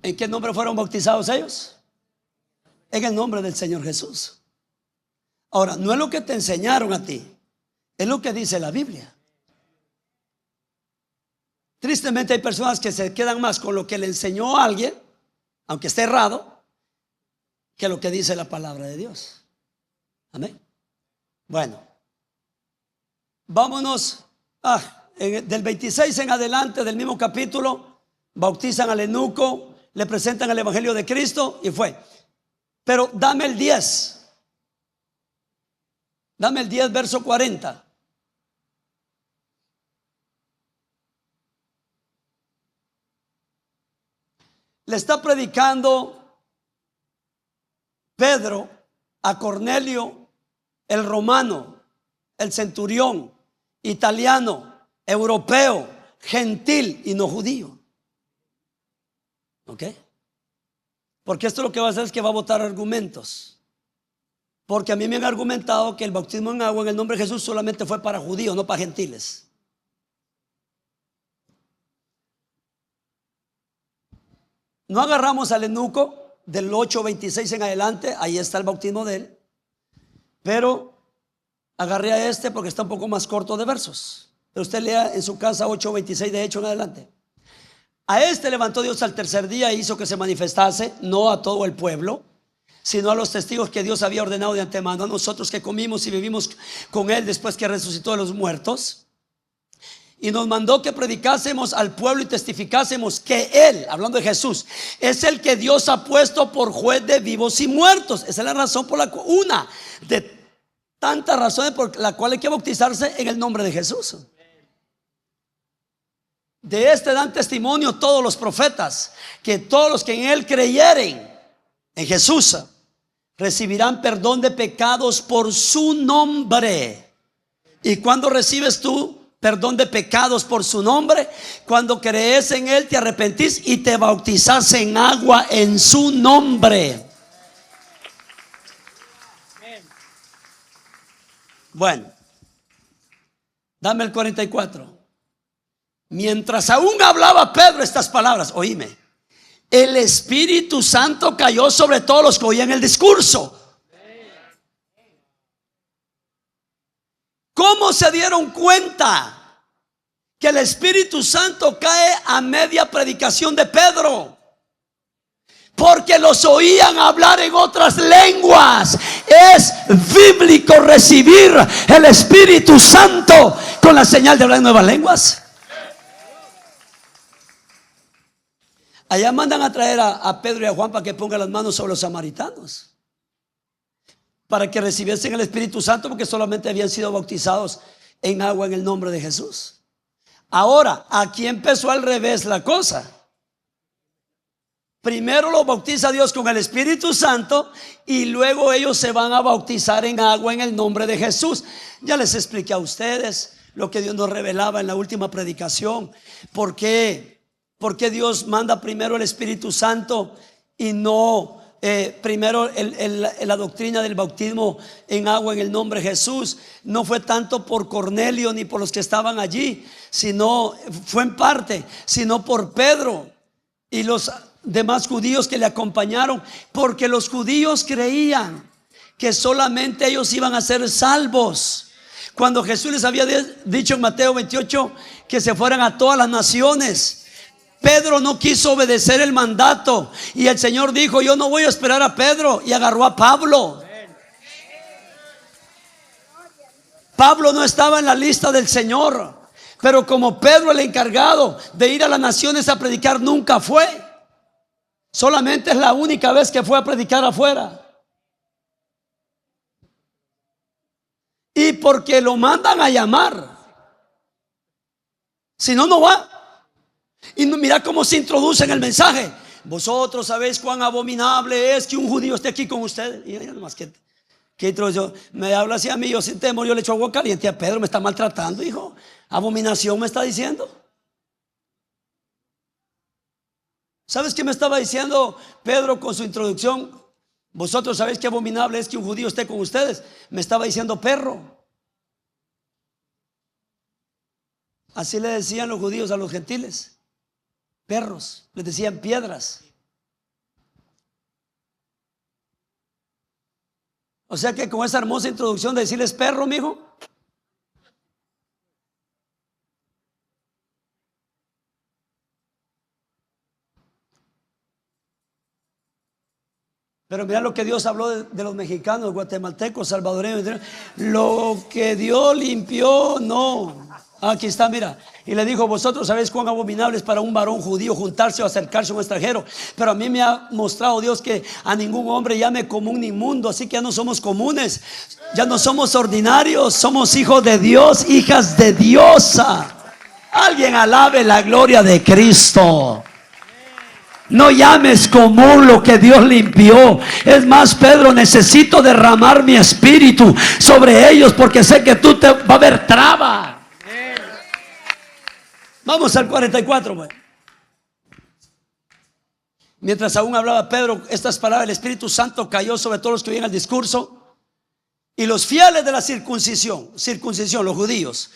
¿En qué nombre fueron bautizados ellos? En el nombre del Señor Jesús. Ahora, no es lo que te enseñaron a ti, es lo que dice la Biblia. Tristemente hay personas que se quedan más con lo que le enseñó a alguien, aunque esté errado, que lo que dice la palabra de Dios. Amén. Bueno, vámonos del 26 en adelante del mismo capítulo. Bautizan al eunuco, le presentan el evangelio de Cristo y fue. Pero dame el 10. Dame el 10, verso 40. Le está predicando Pedro a Cornelio, el romano, el centurión, italiano, europeo, gentil y no judío. ¿Ok? Porque esto lo que va a hacer es que va a botar argumentos. Porque a mí me han argumentado que el bautismo en agua en el nombre de Jesús solamente fue para judíos, no para gentiles. No agarramos al eunuco del 8:26 en adelante, ahí está el bautismo de él. Pero agarré a este porque está un poco más corto de versos. Pero usted lea en su casa 8:26 de hecho en adelante. A este levantó Dios al tercer día e hizo que se manifestase, no a todo el pueblo, sino a los testigos que Dios había ordenado de antemano, a nosotros que comimos y vivimos con él después que resucitó de los muertos. Y nos mandó que predicásemos al pueblo y testificásemos que él, hablando de Jesús, es el que Dios ha puesto por juez de vivos y muertos. Esa es la razón por la cual, una de tantas razones por la cual hay que bautizarse en el nombre de Jesús. De este dan testimonio todos los profetas, que todos los que en él creyeren, en Jesús, recibirán perdón de pecados por su nombre. ¿Y cuando recibes tú perdón de pecados por su nombre? Cuando crees en él, te arrepentís y te bautizás en agua en su nombre. Bueno, dame el 44. Mientras aún hablaba Pedro estas palabras, oíme, el Espíritu Santo cayó sobre todos los que oían el discurso. ¿Cómo se dieron cuenta que el Espíritu Santo cae a media predicación de Pedro? Porque los oían hablar en otras lenguas. Es bíblico recibir el Espíritu Santo con la señal de hablar en nuevas lenguas. Allá mandan a traer a Pedro y a Juan para que pongan las manos sobre los samaritanos, para que recibiesen el Espíritu Santo, porque solamente habían sido bautizados en agua en el nombre de Jesús. Ahora, aquí empezó al revés la cosa. Primero lo bautiza Dios con el Espíritu Santo y luego ellos se van a bautizar en agua en el nombre de Jesús. Ya les expliqué a ustedes lo que Dios nos revelaba en la última predicación. ¿Por qué Dios manda primero el Espíritu Santo y no primero la doctrina del bautismo en agua en el nombre de Jesús? No fue tanto por Cornelio ni por los que estaban allí, sino fue en parte, sino por Pedro y los demás judíos que le acompañaron, porque los judíos creían que solamente ellos iban a ser salvos. Cuando Jesús les había dicho en Mateo 28 que se fueran a todas las naciones, Pedro no quiso obedecer el mandato y el Señor dijo: yo no voy a esperar a Pedro, y agarró a Pablo. Pablo no estaba en la lista del Señor, pero como Pedro, el encargado de ir a las naciones a predicar, nunca fue. Solamente es la única vez que fue a predicar afuera. y porque lo mandan a llamar. Si no, no va. Y mira cómo se introduce en el mensaje. Vosotros sabéis cuán abominable es que un judío esté aquí con ustedes. Y nomás que introducción. Me habla así a mí, yo sin temor, yo le echo agua caliente a Pedro. Me está maltratando, hijo. Abominación me está diciendo. ¿Sabes qué me estaba diciendo Pedro con su introducción? Vosotros sabéis qué abominable es que un judío esté con ustedes. Me estaba diciendo perro. Así le decían los judíos a los gentiles. Perros, les decían piedras. O sea que con esa hermosa introducción de decirles perro, mijo, pero mira lo que Dios habló de los mexicanos, guatemaltecos, salvadoreños. Lo que Dios limpió, no. Aquí está, mira. Y le dijo: vosotros sabéis cuán abominable es para un varón judío juntarse o acercarse a un extranjero. Pero a mí me ha mostrado Dios que a ningún hombre llame común ni inmundo. Así que ya no somos comunes, ya no somos ordinarios, somos hijos de Dios, hijas de Diosa. Alguien alabe la gloria de Cristo. No llames común lo que Dios limpió. Es más, Pedro, necesito derramar mi espíritu sobre ellos, porque sé que tú te va a haber traba. Vamos al 44, pues. Mientras aún hablaba Pedro estas palabras, el Espíritu Santo cayó sobre todos los que oían el discurso. Y los fieles de la circuncisión, los judíos,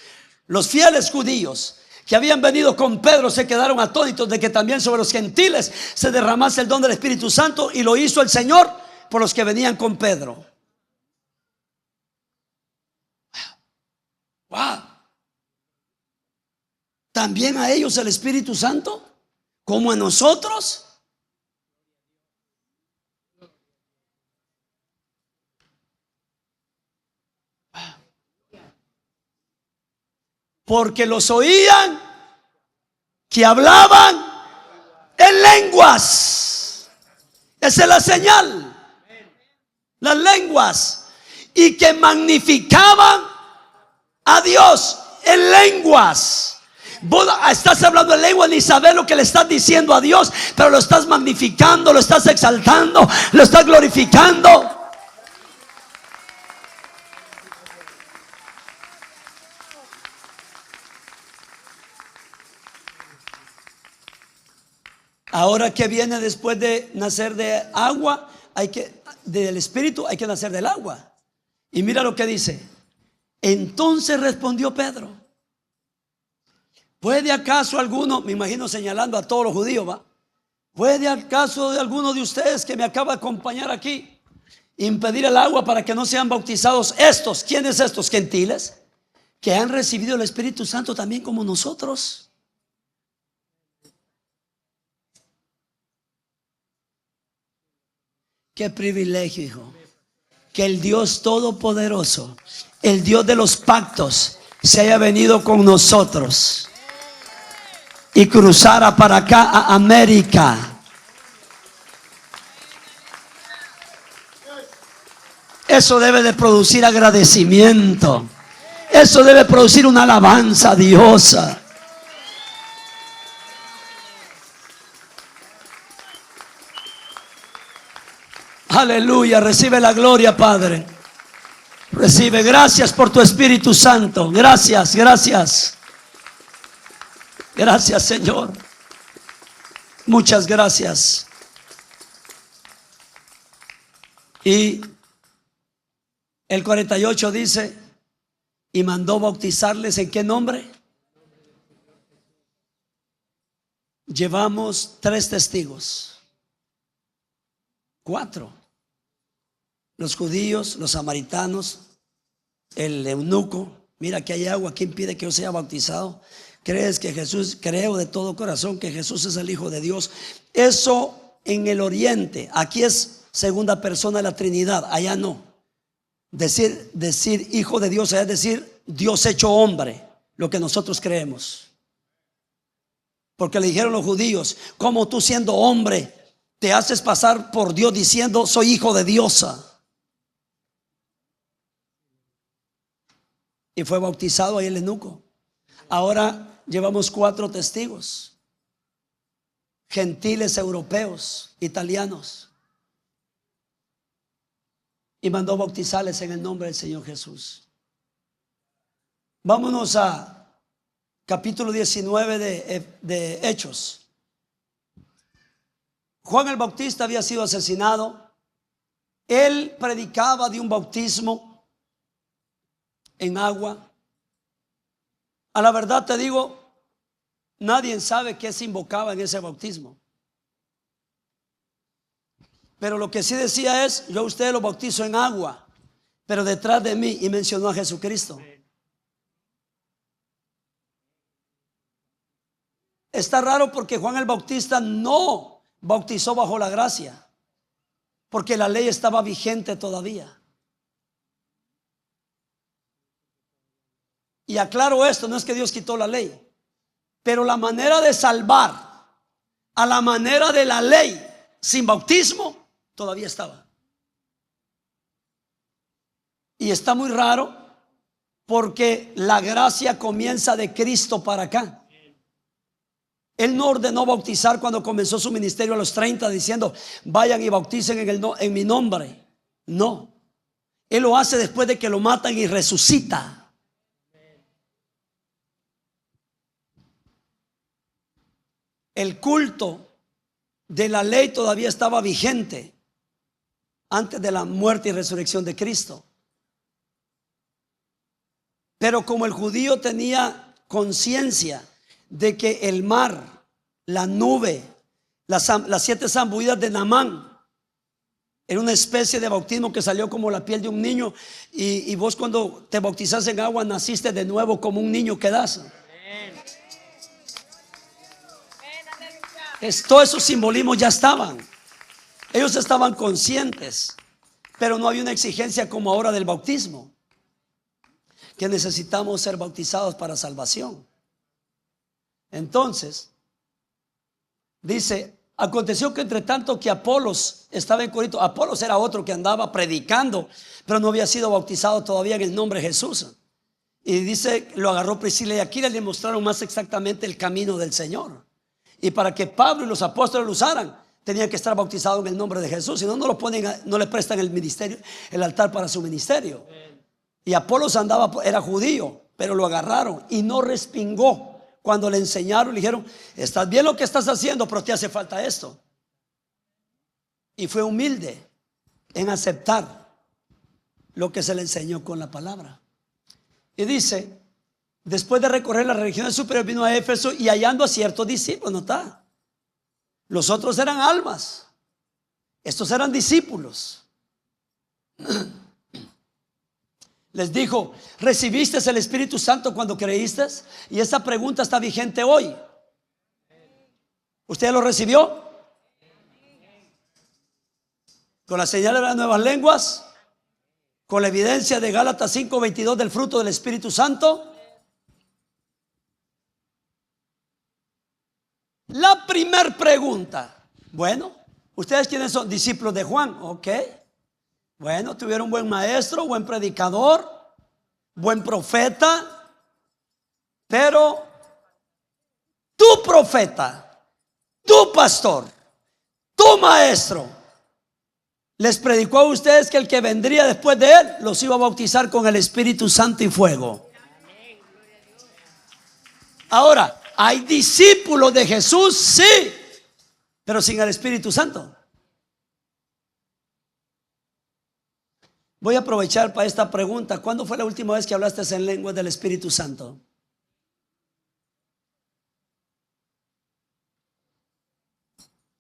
los fieles judíos que habían venido con Pedro se quedaron atónitos de que también sobre los gentiles se derramase el don del Espíritu Santo, y lo hizo el Señor por los que venían con Pedro. Wow. También a ellos el Espíritu Santo, como a nosotros. Porque los oían que hablaban en lenguas. Esa es la señal. Las lenguas. Y que magnificaban a Dios en lenguas. Vos estás hablando en lengua, ni sabes lo que le estás diciendo a Dios, pero lo estás magnificando, lo estás exaltando, lo estás glorificando. Ahora, que viene después de nacer de agua, del Espíritu, hay que nacer del agua. Y mira lo que dice. Entonces respondió Pedro: ¿puede acaso alguno, me imagino señalando a todos los judíos, va? ¿Puede acaso de alguno de ustedes que me acaba de acompañar aquí impedir el agua para que no sean bautizados estos? ¿Quiénes estos? Gentiles, que han recibido el Espíritu Santo también como nosotros. Qué privilegio, hijo, que el Dios Todopoderoso, el Dios de los pactos, se haya venido con nosotros y cruzara para acá a América. Eso debe de producir agradecimiento. Eso debe producir una alabanza diosa. Aleluya, recibe la gloria, Padre. Recibe, gracias por tu Espíritu Santo. Gracias, gracias. Gracias, Señor. Muchas gracias. Y el 48 dice: y mandó bautizarles, ¿en qué nombre? Llevamos 3 testigos. 4. Los judíos, los samaritanos, el eunuco. Mira que hay agua, ¿quién pide que yo sea bautizado? ¿Crees que Jesús? Creo de todo corazón que Jesús es el Hijo de Dios. Eso en el oriente. Aquí es segunda persona de la Trinidad, allá no. Decir Hijo de Dios, allá es decir Dios hecho hombre, lo que nosotros creemos. Porque le dijeron los judíos: ¿cómo tú, siendo hombre, te haces pasar por Dios diciendo soy hijo de Diosa? y fue bautizado ahí el eunuco. Ahora llevamos 4 testigos, gentiles europeos, italianos, y mandó bautizarles en el nombre del Señor Jesús. Vámonos a capítulo 19 de Hechos. Juan el Bautista había sido asesinado. Él predicaba de un bautismo en agua. A la verdad te digo, nadie sabe qué se invocaba en ese bautismo. Pero lo que sí decía es: yo a ustedes lo bautizo en agua, pero detrás de mí, y mencionó a Jesucristo. Está raro porque Juan el Bautista no bautizó bajo la gracia, porque la ley estaba vigente todavía. Y aclaro esto, no es que Dios quitó la ley, pero la manera de salvar a la manera de la ley sin bautismo todavía estaba. Y está muy raro porque la gracia comienza de Cristo para acá. Él no ordenó bautizar cuando comenzó su ministerio a los 30 diciendo: vayan y bauticen en mi nombre. No, Él lo hace después de que lo matan y resucita. El culto de la ley todavía estaba vigente antes de la muerte y resurrección de Cristo. Pero como el judío tenía conciencia de que el mar, la nube, las 7 zambuidas de Naamán era una especie de bautismo que salió como la piel de un niño, y vos cuando te bautizas en agua naciste de nuevo como un niño quedás. Todos esos simbolismos ya estaban. Ellos estaban conscientes, pero no había una exigencia como ahora del bautismo, que necesitamos ser bautizados para salvación. Entonces dice: aconteció que entre tanto que Apolos estaba en Corinto. Apolos era otro que andaba predicando, pero no había sido bautizado todavía en el nombre de Jesús. Y dice, lo agarró Priscila y Aquila, le mostraron más exactamente el camino del Señor. Y para que Pablo y los apóstoles lo usaran, tenían que estar bautizados en el nombre de Jesús. Si no, no lo ponen, no le prestan el ministerio, el altar para su ministerio. Y Apolos era judío, pero lo agarraron y no respingó. Cuando le enseñaron, le dijeron: estás bien lo que estás haciendo, pero te hace falta esto. Y fue humilde en aceptar lo que se le enseñó con la palabra. Y dice: después de recorrer las regiones superiores, vino a Éfeso, y hallando a ciertos discípulos. ¿No está? Los otros eran almas, estos eran discípulos. Les dijo: ¿recibiste el Espíritu Santo cuando creíste? Y esa pregunta está vigente hoy. ¿Usted lo recibió? Con la señal de las nuevas lenguas, con la evidencia de Gálatas 5:22 del fruto del Espíritu Santo. La primer pregunta: bueno, ¿ustedes quiénes son? Discípulos de Juan. Ok. Bueno, tuvieron un buen maestro, buen predicador, buen profeta. Pero tu profeta, tu pastor, tu maestro les predicó a ustedes que el que vendría después de él los iba a bautizar con el Espíritu Santo y fuego. Ahora, ¿hay discípulos de Jesús? Sí, pero sin el Espíritu Santo. Voy a aprovechar para esta pregunta: ¿cuándo fue la última vez que hablaste en lenguas del Espíritu Santo?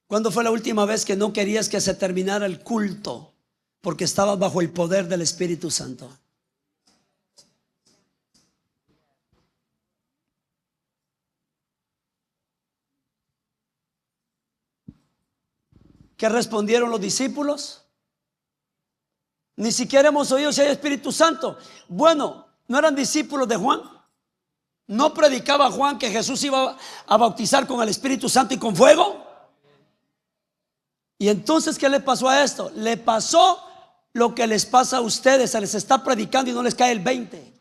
¿Cuándo fue la última vez que no querías que se terminara el culto porque estabas bajo el poder del Espíritu Santo? ¿Qué respondieron los discípulos? Ni siquiera hemos oído si hay Espíritu Santo. Bueno, ¿no eran discípulos de Juan? ¿No predicaba Juan que Jesús iba a bautizar con el Espíritu Santo y con fuego? Y entonces, ¿qué le pasó a esto? Le pasó lo que les pasa a ustedes: se les está predicando y no les cae el 20.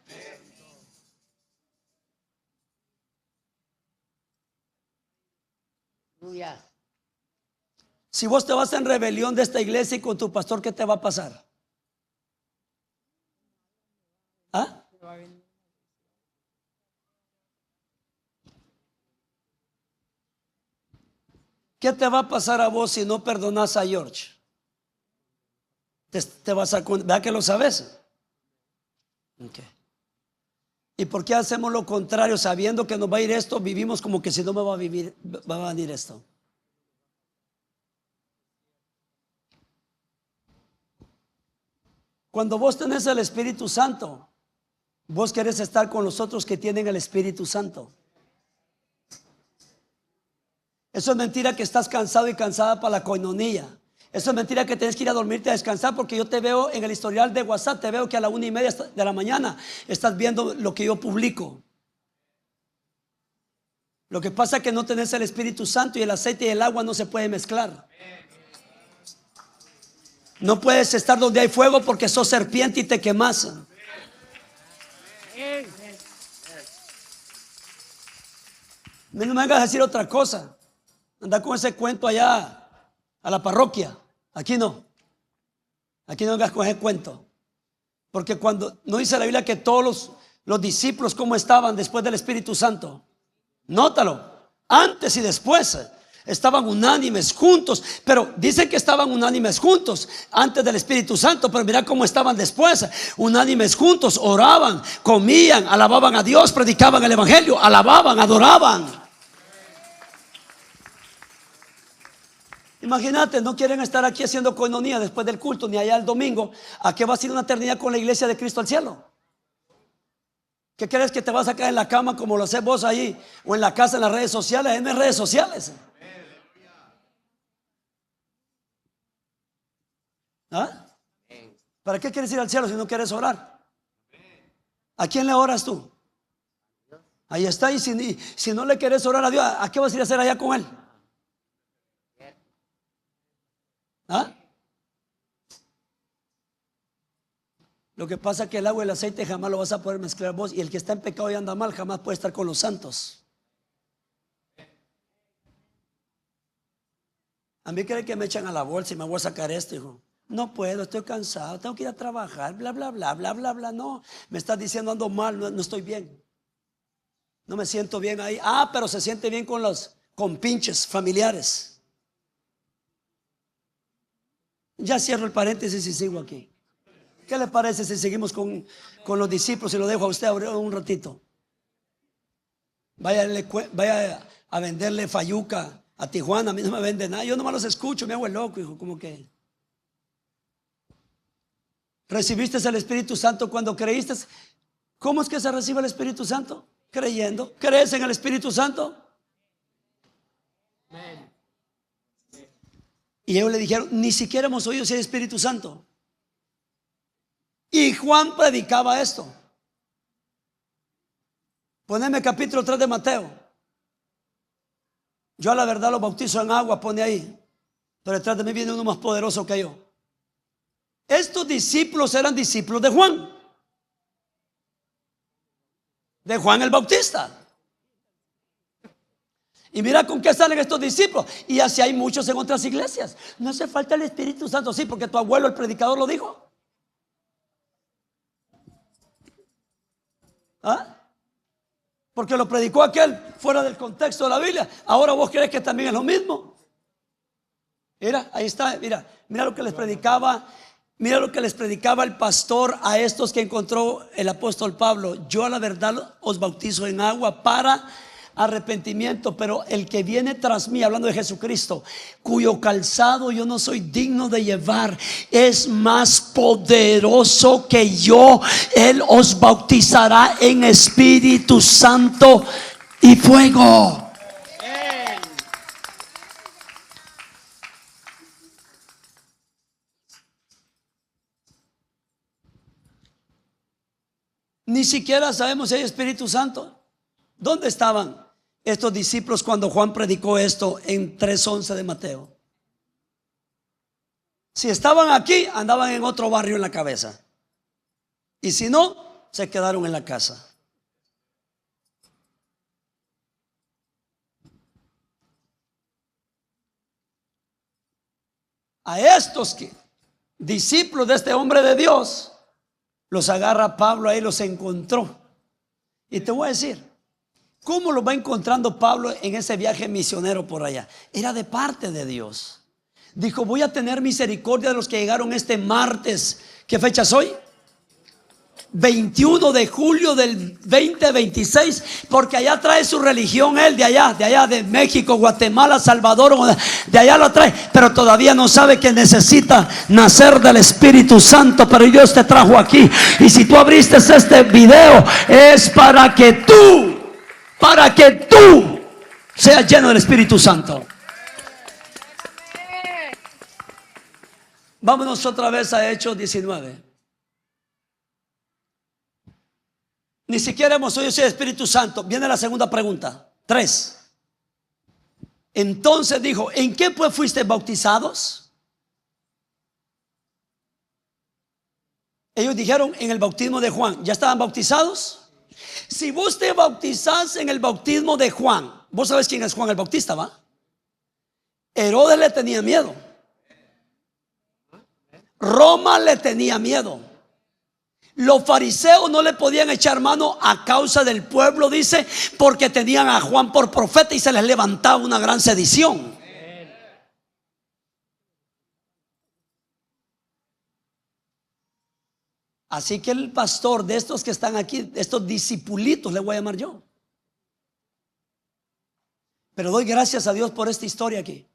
Si vos te vas en rebelión de esta iglesia y con tu pastor, ¿qué te va a pasar? ¿Ah? ¿Qué te va a pasar a vos si no perdonas a George? Te vas a... ¿Verdad que lo sabes? Okay. ¿Y por qué hacemos lo contrario? Sabiendo que nos va a ir esto, vivimos como que si no me va a vivir, va a venir esto. Cuando vos tenés el Espíritu Santo, vos querés estar con los otros que tienen el Espíritu Santo. Eso es mentira que estás cansado y cansada para la coinonía. Eso es mentira que tienes que ir a dormirte a descansar, porque yo te veo en el historial de WhatsApp, te veo que a la 1:30 de la mañana estás viendo lo que yo publico. Lo que pasa es que no tenés el Espíritu Santo y el aceite y el agua no se puede mezclar. No puedes estar donde hay fuego porque sos serpiente y te quemas. No me vengas a decir otra cosa. Anda con ese cuento allá a la parroquia. Aquí no. Aquí no vengas con ese cuento. Porque cuando no dice la Biblia que todos los discípulos cómo estaban después del Espíritu Santo. Nótalo. Antes y después estaban unánimes juntos. Pero dicen que estaban unánimes juntos antes del Espíritu Santo. Pero mira cómo estaban después. Unánimes juntos. Oraban, comían, alababan a Dios, predicaban el evangelio, alababan, adoraban. Imagínate, no quieren estar aquí haciendo coinonía después del culto, ni allá el domingo. ¿A qué vas a ir una eternidad con la iglesia de Cristo al cielo? ¿Qué crees que te vas a caer en la cama como lo haces vos ahí? O en la casa, en las redes sociales, en las redes sociales. ¿Ah? ¿Para qué quieres ir al cielo si no quieres orar? ¿A quién le oras tú? Ahí está. Y si no le quieres orar a Dios, ¿a qué vas a ir a hacer allá con Él? ¿Ah? Lo que pasa es que el agua y el aceite jamás lo vas a poder mezclar vos. Y el que está en pecado y anda mal jamás puede estar con los santos. A mí creen que me echan a la bolsa y me voy a sacar esto, hijo. No puedo, estoy cansado, tengo que ir a trabajar, bla, bla, bla, bla, bla, bla. No, me estás diciendo ando mal, no estoy bien. No me siento bien ahí. Ah, pero se siente bien con los compinches familiares. Ya cierro el paréntesis y sigo aquí. ¿Qué le parece si seguimos con los discípulos y lo dejo a usted un ratito? Vaya a venderle fayuca a Tijuana. A mí no me vende nada. Yo nomás los escucho, me hago el loco, hijo. Como que recibiste el Espíritu Santo cuando creíste. ¿Cómo es que se recibe el Espíritu Santo? Creyendo. ¿Crees en el Espíritu Santo? Y ellos le dijeron, ni siquiera hemos oído si hay Espíritu Santo. Y Juan predicaba esto. Poneme capítulo 3 de Mateo. Yo a la verdad lo bautizo en agua, pone ahí. Pero detrás de mí viene uno más poderoso que yo. Estos discípulos eran discípulos de Juan. De Juan el Bautista. Y mira con qué salen estos discípulos. Y así hay muchos en otras iglesias. No hace falta el Espíritu Santo. Sí, porque tu abuelo, el predicador, lo dijo. ¿Ah? Porque lo predicó aquel fuera del contexto de la Biblia. Ahora vos crees que también es lo mismo. Mira, ahí está. Mira lo que les predicaba. Mira lo que les predicaba el pastor a estos que encontró el apóstol Pablo. Yo a la verdad os bautizo en agua para arrepentimiento, pero el que viene tras mí, hablando de Jesucristo, cuyo calzado yo no soy digno de llevar, es más poderoso que yo. Él os bautizará en Espíritu Santo y fuego. Ni siquiera sabemos si hay Espíritu Santo. ¿Dónde estaban estos discípulos cuando Juan predicó esto en 3:11 de Mateo? Si estaban aquí, andaban en otro barrio en la cabeza. Y si no, se quedaron en la casa. A estos discípulos de este hombre de Dios, los agarra Pablo ahí, los encontró. Y te voy a decir, ¿cómo lo va encontrando Pablo en ese viaje misionero por allá? Era de parte de Dios. Dijo, voy a tener misericordia de los que llegaron este martes. ¿Qué fecha es hoy? 21 de julio del 2026, porque allá trae su religión él, de allá de México, Guatemala, Salvador, de allá lo trae, pero todavía no sabe que necesita nacer del Espíritu Santo. Pero Dios te trajo aquí, y si tú abriste este video es para que tú seas lleno del Espíritu Santo. Vámonos otra vez a Hechos 19. Ni siquiera hemos oído ese Espíritu Santo. Viene la segunda pregunta. 3. Entonces dijo, ¿en qué pues fuiste bautizados? Ellos dijeron, en el bautismo de Juan. ¿Ya estaban bautizados? Si vos te bautizás en el bautismo de Juan, vos sabés quién es Juan el Bautista, ¿va? Herodes le tenía miedo. Roma le tenía miedo. Los fariseos no le podían echar mano a causa del pueblo, dice, porque tenían a Juan por profeta y se les levantaba una gran sedición. Así que el pastor de estos que están aquí, estos discipulitos, le voy a llamar yo. Pero doy gracias a Dios por esta historia aquí.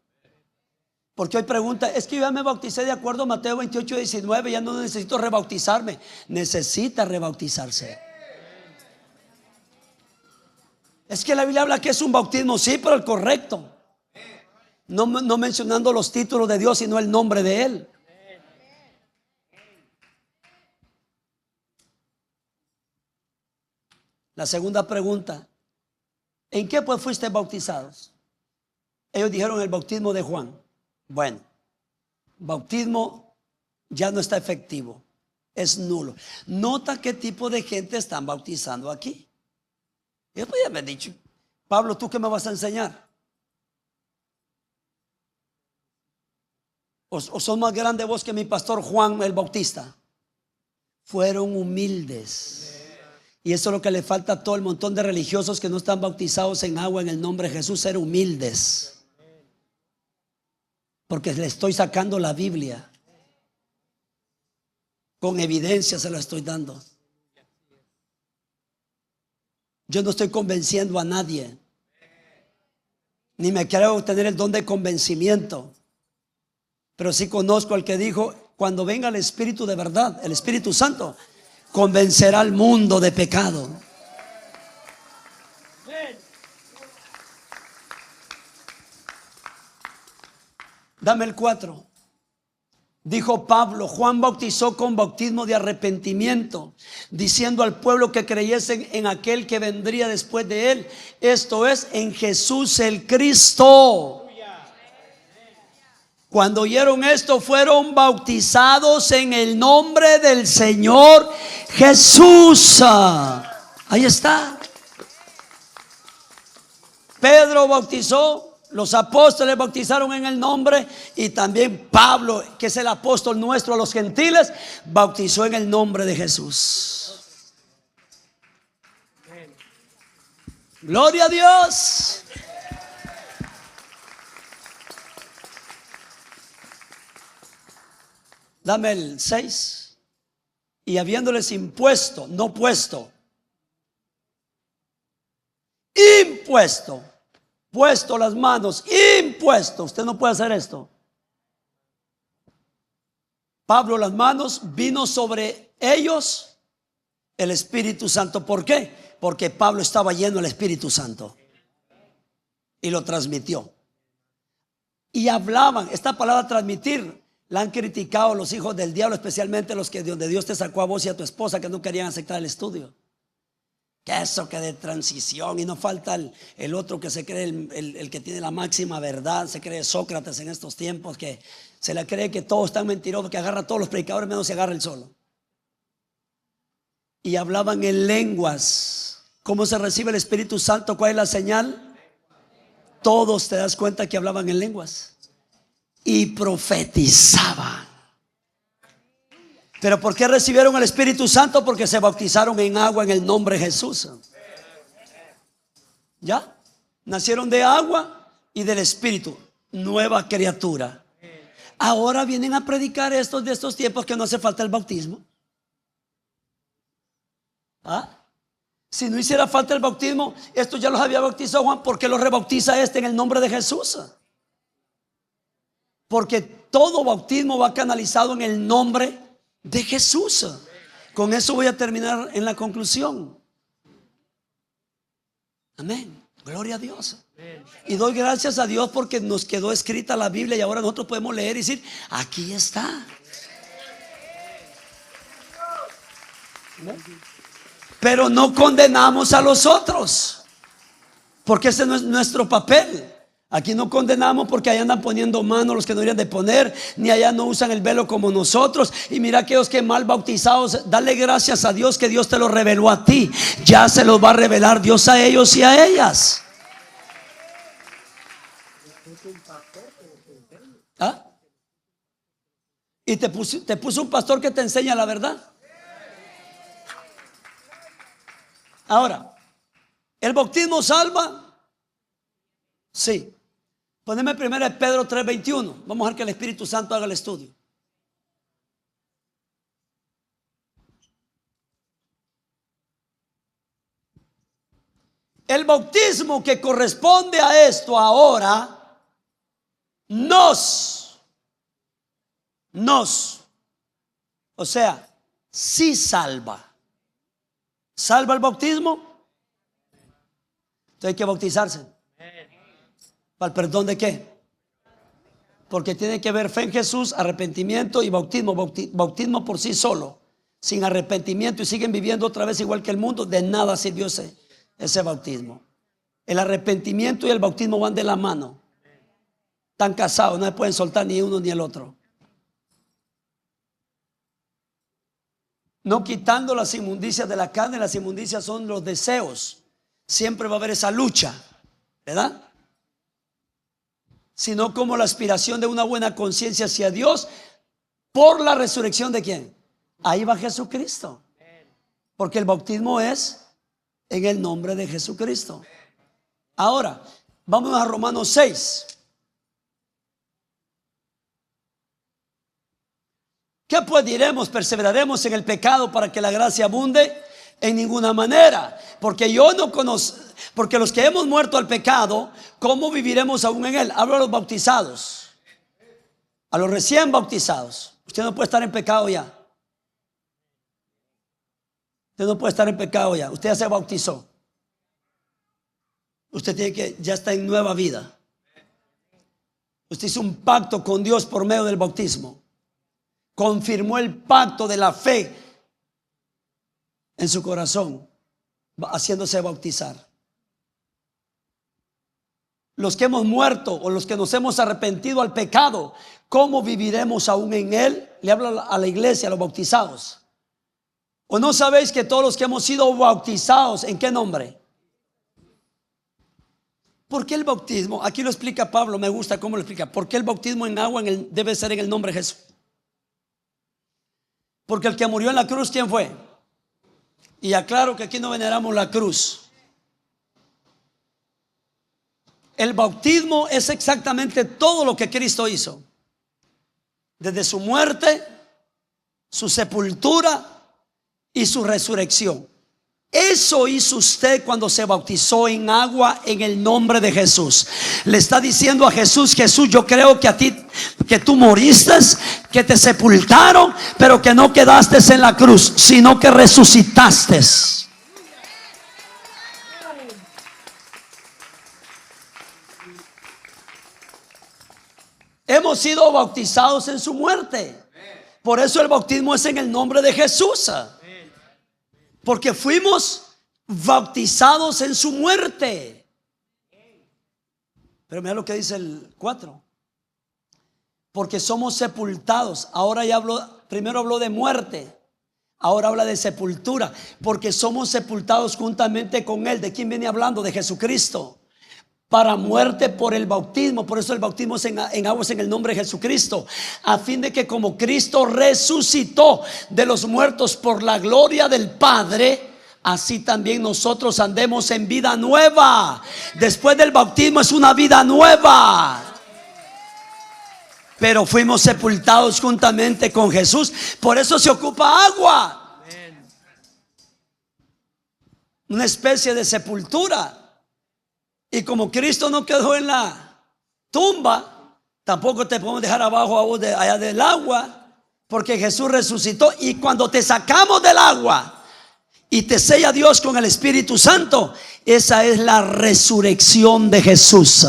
Porque hoy pregunta, es que yo ya me bauticé de acuerdo a Mateo 28, 19, ya no necesito rebautizarme. Necesita rebautizarse. Es que la Biblia habla que es un bautismo, sí, pero el correcto. No mencionando los títulos de Dios, sino el nombre de Él. La segunda pregunta, ¿en qué pues fuiste bautizados? Ellos dijeron el bautismo de Juan. Bueno, bautismo ya no está efectivo, es nulo. Nota qué tipo de gente están bautizando aquí. Yo podía haber dicho, Pablo, ¿tú qué me vas a enseñar? ¿O son más grandes vos que mi pastor Juan el Bautista? Fueron humildes. Y eso es lo que le falta a todo el montón de religiosos que no están bautizados en agua en el nombre de Jesús, ser humildes. Porque le estoy sacando la Biblia. Con evidencia se la estoy dando. Yo no estoy convenciendo a nadie. Ni me creo tener el don de convencimiento. Pero sí conozco al que dijo, cuando venga el Espíritu de verdad, el Espíritu Santo, convencerá al mundo de pecado. Dame el 4. Dijo Pablo, Juan bautizó con bautismo de arrepentimiento, diciendo al pueblo que creyesen en aquel que vendría después de él, esto es, en Jesús el Cristo. Cuando oyeron esto, fueron bautizados en el nombre del Señor Jesús. Ahí está. Pedro bautizó. Los apóstoles bautizaron en el nombre, y también Pablo, que es el apóstol nuestro a los gentiles, bautizó en el nombre de Jesús. Gloria a Dios. Dame el 6. Y habiéndoles impuesto, no puesto, impuesto, puesto las manos, impuesto. Usted no puede hacer esto. Pablo, las manos, vino sobre ellos el Espíritu Santo. ¿Por qué? Porque Pablo estaba lleno del Espíritu Santo y lo transmitió. Y hablaban. Esta palabra transmitir la han criticado los hijos del diablo, especialmente los que de donde Dios te sacó a vos y a tu esposa, que no querían aceptar el estudio. Que eso que de transición, y no falta el otro que se cree el que tiene la máxima verdad, se cree Sócrates en estos tiempos, que se le cree que todos están mentirosos, que agarra a todos los predicadores menos se agarra el solo. Y hablaban en lenguas. ¿Cómo se recibe el Espíritu Santo? ¿Cuál es la señal? Todos, te das cuenta que hablaban en lenguas. y profetizaban. ¿Pero por qué recibieron el Espíritu Santo? Porque se bautizaron en agua en el nombre de Jesús. ¿Ya? Nacieron de agua y del Espíritu. Nueva criatura. Ahora vienen a predicar estos de estos tiempos que no hace falta el bautismo. ¿Ah? Si no hiciera falta el bautismo, estos ya los había bautizado Juan. ¿Por qué los rebautiza este en el nombre de Jesús? Porque todo bautismo va canalizado en el nombre de Jesús. Con eso voy a terminar en la conclusión. Amén. Gloria a Dios. Y doy gracias a Dios porque nos quedó escrita la Biblia y ahora nosotros podemos leer y decir, aquí está. Pero no condenamos a los otros, porque ese no es nuestro papel. Aquí no condenamos porque allá andan poniendo manos los que no deberían de poner, ni allá no usan el velo como nosotros. Y mira aquellos que mal bautizados, dale gracias a Dios que Dios te lo reveló a ti. Ya se los va a revelar Dios a ellos y a ellas. ¿Ah? Y te puso un pastor que te enseña la verdad. Ahora, ¿el bautismo salva? Sí. Poneme primero en Pedro 3:21. Vamos a ver que el Espíritu Santo haga el estudio. El bautismo que corresponde a esto ahora o sea, sí salva. ¿Salva el bautismo? Entonces hay que bautizarse. ¿Para el perdón de qué? Porque tiene que haber fe en Jesús, arrepentimiento y bautismo. Bautismo por sí solo, sin arrepentimiento, y siguen viviendo otra vez igual que el mundo, de nada sirvió ese bautismo. El arrepentimiento y el bautismo van de la mano. Están casados, no se pueden soltar ni uno ni el otro. No quitando las inmundicias de la carne. Las inmundicias son los deseos. Siempre va a haber esa lucha, ¿verdad? Sino como la aspiración de una buena conciencia hacia Dios por la resurrección de ¿quién? Ahí va Jesucristo. Porque el bautismo es en el nombre de Jesucristo. Ahora, vamos a Romanos 6. ¿Qué pues diremos? ¿Perseveraremos en el pecado para que la gracia abunde? En ninguna manera, porque porque los que hemos muerto al pecado, ¿cómo viviremos aún en él? Hablo a los bautizados, a los recién bautizados. Usted no puede estar en pecado ya. Usted no puede estar en pecado ya. Usted ya se bautizó. Usted ya está en nueva vida. Usted hizo un pacto con Dios por medio del bautismo. Confirmó el pacto de la fe en su corazón, haciéndose bautizar. Los que hemos muerto o los que nos hemos arrepentido al pecado, ¿cómo viviremos aún en él? Le habla a la iglesia, a los bautizados. ¿O no sabéis que todos los que hemos sido bautizados, ¿en qué nombre? ¿Por qué el bautismo? Aquí lo explica Pablo, me gusta cómo lo explica. ¿Por qué el bautismo en agua debe ser en el nombre de Jesús? Porque el que murió en la cruz, ¿quién fue? Y aclaro que aquí no veneramos la cruz. El bautismo es exactamente todo lo que Cristo hizo. Desde su muerte, su sepultura y su resurrección. Eso hizo usted cuando se bautizó en agua en el nombre de Jesús. Le está diciendo a Jesús: Jesús, yo creo que tú moriste, que te sepultaron, pero que no quedaste en la cruz, sino que resucitaste. Hemos sido bautizados en su muerte. Por eso el bautismo es en el nombre de Jesús. Porque fuimos bautizados en su muerte. Pero mira lo que dice el 4. Porque somos sepultados. Ahora ya primero habló de muerte. Ahora habla de sepultura. Porque somos sepultados juntamente con él. ¿De quién viene hablando? De Jesucristo. para muerte por el bautismo. Por eso el bautismo es en aguas en el nombre de Jesucristo, a fin de que como Cristo resucitó de los muertos por la gloria del Padre, así también nosotros andemos en vida nueva. Después del bautismo es una vida nueva. Pero fuimos sepultados juntamente con Jesús. Por eso se ocupa agua. Una especie de sepultura. Y como Cristo no quedó en la tumba, tampoco te podemos dejar abajo allá del agua, porque Jesús resucitó. Y cuando te sacamos del agua y te sella Dios con el Espíritu Santo, esa es la resurrección de Jesús.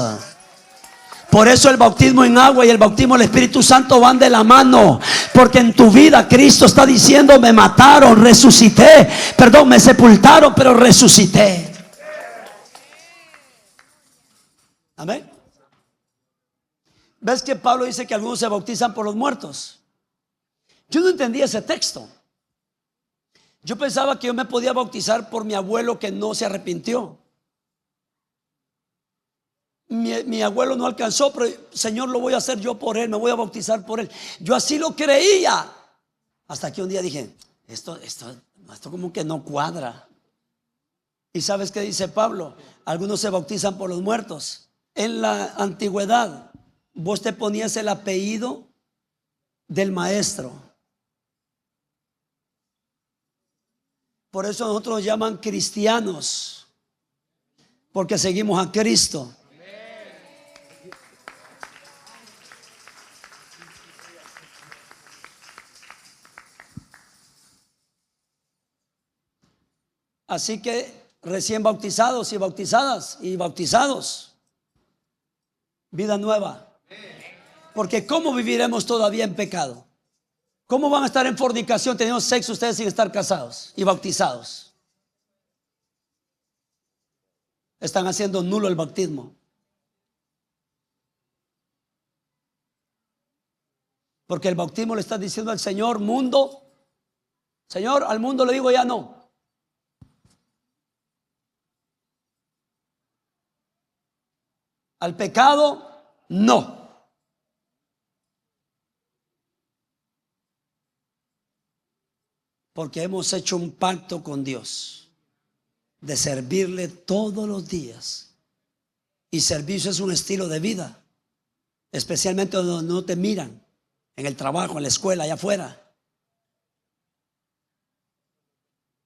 Por eso el bautismo en agua y el bautismo del Espíritu Santo van de la mano, porque en tu vida Cristo está diciendo: me mataron, resucité, perdón, me sepultaron, pero resucité. Amén. ¿Ves que Pablo dice que algunos se bautizan por los muertos? Yo no entendía ese texto. Yo pensaba que yo me podía bautizar por mi abuelo que no se arrepintió. Mi abuelo no alcanzó, pero Señor, lo voy a hacer yo por él, me voy a bautizar por él. Yo así lo creía, hasta que un día dije: esto como que no cuadra. ¿Y sabes qué dice Pablo? Algunos se bautizan por los muertos. En la antigüedad, vos te ponías el apellido del maestro. Por eso nosotros nos llaman cristianos, porque seguimos a Cristo. Así que recién bautizados y bautizadas y bautizados, vida nueva. Porque ¿cómo viviremos todavía en pecado? ¿Cómo van a estar en fornicación teniendo sexo ustedes sin estar casados y bautizados? Están haciendo nulo el bautismo. Porque el bautismo le está diciendo al Señor: mundo, Señor, al mundo le digo ya no. Al pecado, no. Porque hemos hecho un pacto con Dios de servirle todos los días. Y servicio es un estilo de vida, especialmente donde no te miran, en el trabajo, en la escuela, allá afuera,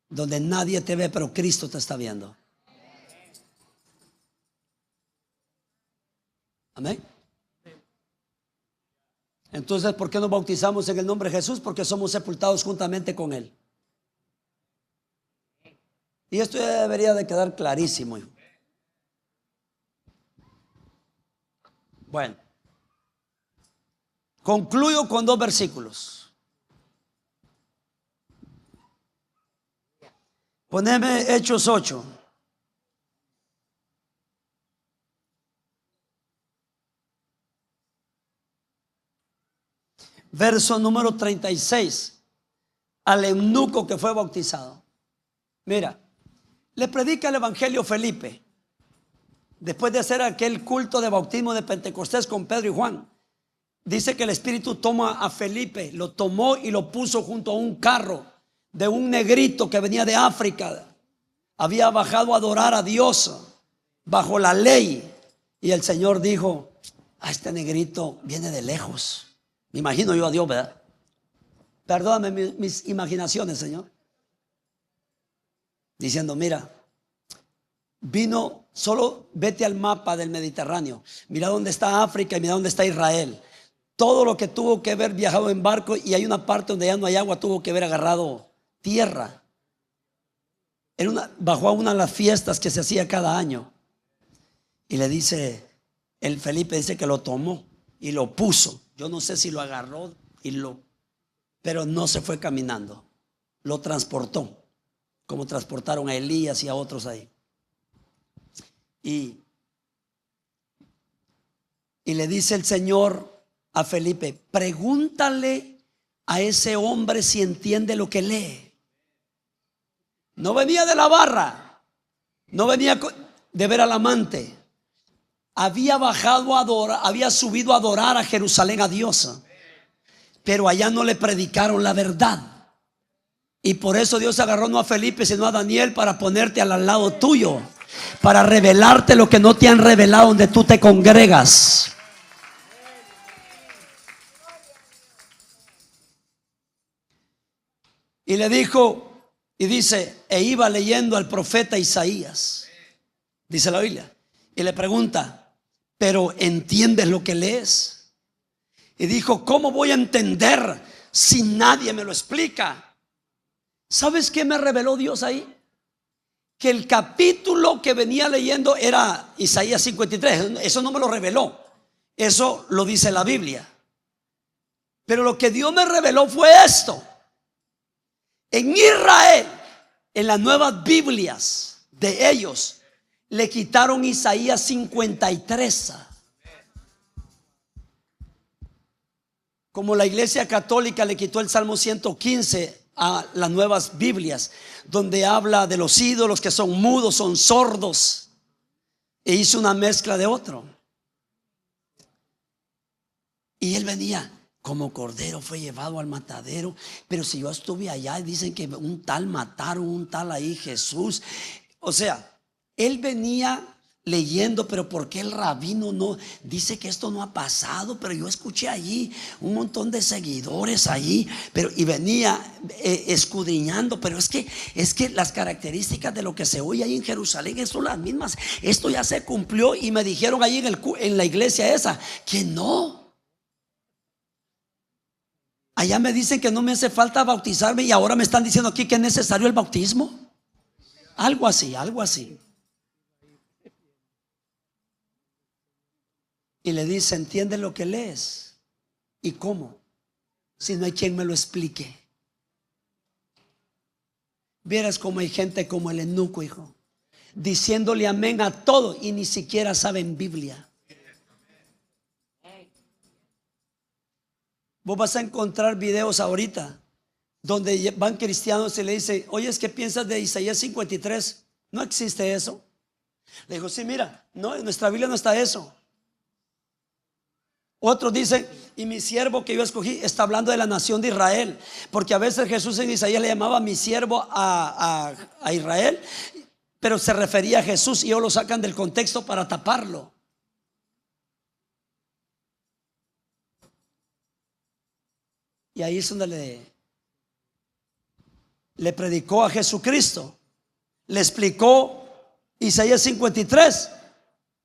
donde nadie te ve, pero Cristo te está viendo. Amén. Entonces, ¿por qué nos bautizamos en el nombre de Jesús? Porque somos sepultados juntamente con Él. Y esto ya debería de quedar clarísimo, hijo. Bueno, concluyo con 2 versículos. Poneme Hechos 8. Verso número 36. Al eunuco que fue bautizado. Mira, le predica el evangelio Felipe. Después de hacer aquel culto de bautismo de Pentecostés con Pedro y Juan, dice que el Espíritu toma a Felipe, lo tomó y lo puso junto a un carro de un negrito que venía de África. Había bajado a adorar a Dios bajo la ley. Y el Señor dijo: a este negrito viene de lejos. Me imagino yo a Dios, ¿verdad? Perdóname mis imaginaciones, Señor. Diciendo: mira, vino, solo vete al mapa del Mediterráneo. Mira dónde está África y mira dónde está Israel. Todo lo que tuvo que haber viajado en barco, y hay una parte donde ya no hay agua, tuvo que haber agarrado tierra. Bajó a una de las fiestas que se hacía cada año. Y le dice, el Felipe dice que lo tomó y lo puso. Yo no sé si lo agarró pero no se fue caminando. Lo transportó, como transportaron a Elías y a otros ahí. Y le dice el Señor a Felipe: pregúntale a ese hombre si entiende lo que lee. No venía de la barra, no venía de ver al amante, había bajado a adorar, había subido a adorar a Jerusalén, a Dios, pero allá no le predicaron la verdad. Y por eso Dios agarró no a Felipe sino a Daniel para ponerte al lado tuyo, para revelarte lo que no te han revelado donde tú te congregas. Y le dijo, y dice, e iba leyendo al profeta Isaías, dice la Biblia, y le pregunta, pero ¿entiendes lo que lees? Y dijo, ¿cómo voy a entender si nadie me lo explica? ¿Sabes qué me reveló Dios ahí? Que el capítulo que venía leyendo era Isaías 53. Eso no me lo reveló, eso lo dice la Biblia. Pero lo que Dios me reveló fue esto. En Israel, en las nuevas Biblias de ellos, le quitaron Isaías 53. Como la Iglesia Católica le quitó el Salmo 115 a las nuevas Biblias, donde habla de los ídolos que son mudos, son sordos, e hizo una mezcla de otro. Y él venía como cordero, fue llevado al matadero. Pero si yo estuve allá, dicen que un tal mataron, un tal ahí Jesús. O sea, él venía leyendo, pero ¿por qué el rabino no dice que esto no ha pasado? Pero yo escuché allí un montón de seguidores allí, pero y venía escudriñando, pero es que las características de lo que se oye ahí en Jerusalén son las mismas. Esto ya se cumplió y me dijeron allí en la iglesia esa que no. Allá me dicen que no me hace falta bautizarme y ahora me están diciendo aquí que es necesario el bautismo. Algo así, algo así. Y le dice, ¿entiendes lo que lees? ¿Y cómo? Si no hay quien me lo explique. Vieras cómo hay gente como el eunuco, hijo, diciéndole amén a todo y ni siquiera saben Biblia. Vos vas a encontrar videos ahorita donde van cristianos y le dicen, oye, ¿qué piensas de Isaías 53? No existe eso. Le digo, sí, mira, no, en nuestra Biblia no está eso. Otros dicen, y mi siervo que yo escogí, está hablando de la nación de Israel, porque a veces Jesús en Isaías le llamaba mi siervo a Israel, pero se refería a Jesús y ellos lo sacan del contexto para taparlo. Y ahí es donde le predicó a Jesucristo, le explicó Isaías 53.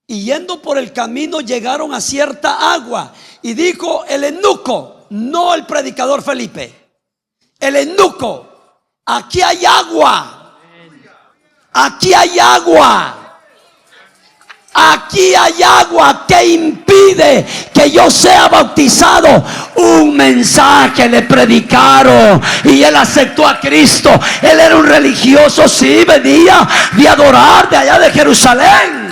Y yendo por el camino llegaron a cierta agua. Y dijo el eunuco, no el predicador Felipe, el eunuco, aquí hay agua. Aquí hay agua. Aquí hay agua que impide que yo sea bautizado. Un mensaje le predicaron y él aceptó a Cristo. Él era un religioso, sí, venía de adorar de allá de Jerusalén.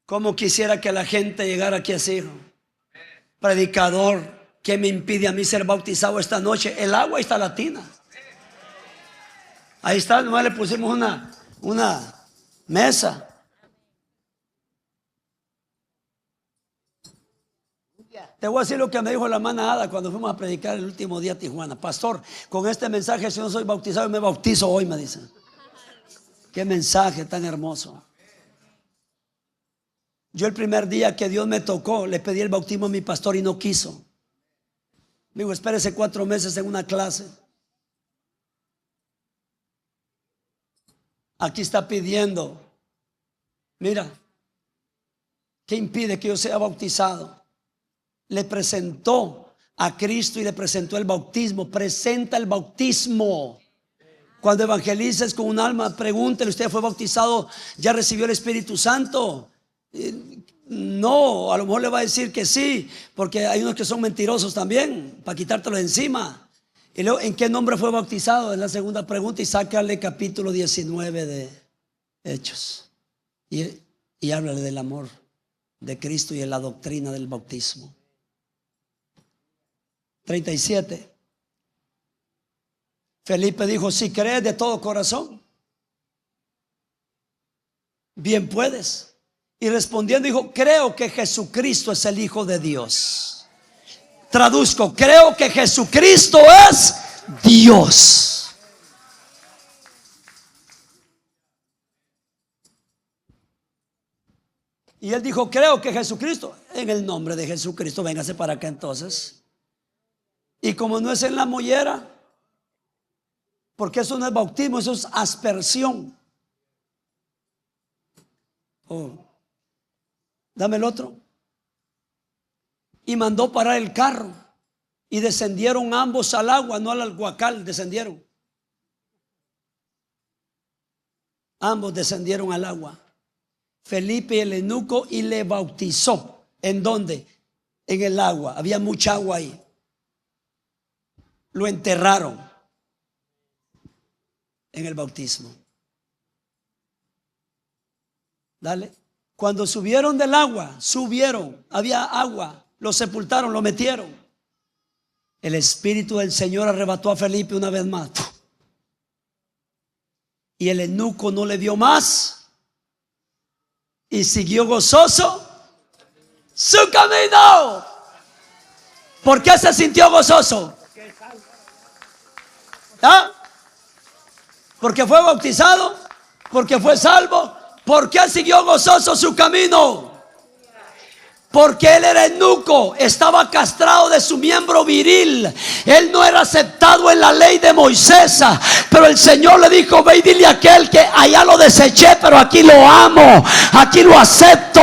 Como quisiera que la gente llegara aquí así, hijo. Predicador, ¿qué me impide a mí ser bautizado esta noche? El agua está la tina. Ahí está, nomás le pusimos una mesa. Te voy a decir lo que me dijo la hermana Ada cuando fuimos a predicar el último día a Tijuana. Pastor, con este mensaje, si no soy bautizado, me bautizo hoy, me dicen. Qué mensaje tan hermoso. Yo el primer día que Dios me tocó, le pedí el bautismo a mi pastor y no quiso. Me dijo, espérese 4 meses en una clase. Aquí está pidiendo. Mira, ¿qué impide que yo sea bautizado? Le presentó a Cristo y le presentó el bautismo. Presenta el bautismo. Cuando evangelices con un alma, pregúntele, ¿usted fue bautizado? ¿Ya recibió el Espíritu Santo? No, a lo mejor le va a decir que sí, porque hay unos que son mentirosos también, para quitártelo de encima. Y luego, ¿en qué nombre fue bautizado? Es la segunda pregunta. Y sácale capítulo 19 de Hechos y háblale del amor de Cristo y de la doctrina del bautismo. 37. Felipe dijo: si crees de todo corazón, bien puedes. Y respondiendo dijo: creo que Jesucristo es el Hijo de Dios. Traduzco: creo que Jesucristo es Dios. Y él dijo: creo que Jesucristo, en el nombre de Jesucristo, véngase para acá entonces. Y como no es en la mollera, porque eso no es bautismo, eso es aspersión. Oh, dame el otro. Y mandó parar el carro. Y descendieron ambos al agua, no al huacal, descendieron. Ambos descendieron al agua. Felipe y el eunuco, y le bautizó. ¿En dónde? En el agua. Había mucha agua ahí. Lo enterraron en el bautismo. Dale. Cuando subieron del agua, había agua, lo sepultaron, lo metieron. El Espíritu del Señor arrebató a Felipe una vez más. Y el eunuco no le dio más. Y siguió gozoso su camino. ¿Por qué se sintió gozoso? ¿Ah? Porque fue bautizado, porque fue salvo. ¿Por qué siguió gozoso su camino? Porque él era eunuco, estaba castrado de su miembro viril. Él no era aceptado en la ley de Moisés. Pero el Señor le dijo: ve y dile a aquel que allá lo deseché, pero aquí lo amo, aquí lo acepto.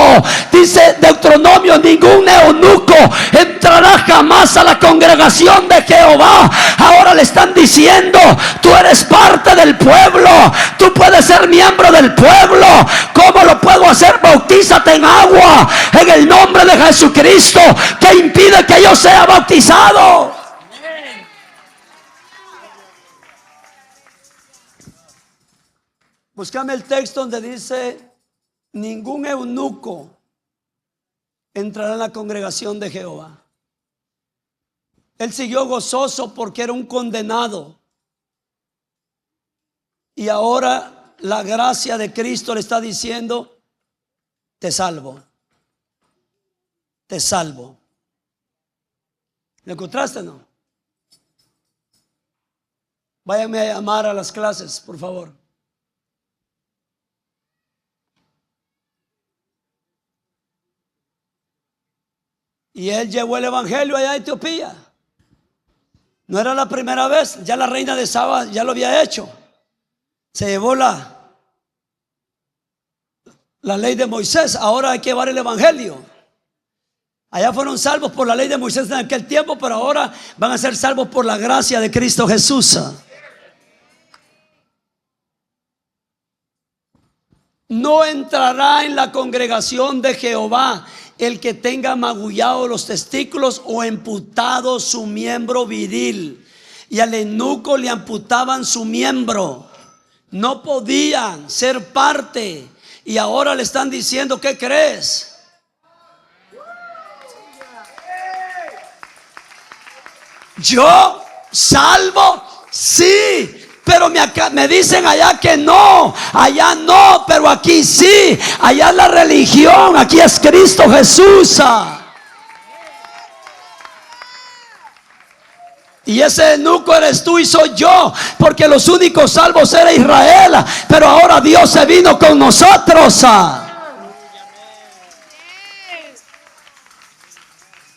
Dice Deuteronomio: ningún eunuco entrará jamás a la congregación de Jehová. Ahora le están diciendo: tú eres parte del pueblo, tú puedes ser miembro del pueblo. ¿Cómo lo puedo hacer? Bautízate en agua, en el nombre de Jesucristo. ¿Qué impide que yo sea bautizado? Búscame el texto donde dice: ningún eunuco entrará en la congregación de Jehová. Él siguió gozoso porque era un condenado. Y ahora la gracia de Cristo le está diciendo: te salvo. Te salvo. ¿Lo encontraste, no? Váyanme a llamar a las clases, por favor. Y él llevó el evangelio allá a Etiopía. No era la primera vez, ya la reina de Saba ya lo había hecho. Se llevó la ley de Moisés, ahora hay que llevar el evangelio. Allá fueron salvos por la ley de Moisés en aquel tiempo, pero ahora van a ser salvos por la gracia de Cristo Jesús. No entrará en la congregación de Jehová el que tenga magullado los testículos o amputado su miembro viril. Y al eunuco le amputaban su miembro. No podían ser parte. Y ahora le están diciendo: ¿qué crees? Yo salvo, sí, pero me dicen allá que no, allá no, pero aquí sí. Allá es la religión, aquí es Cristo Jesús. Y ese eunuco eres tú y soy yo, porque los únicos salvos era Israel, pero ahora Dios se vino con nosotros.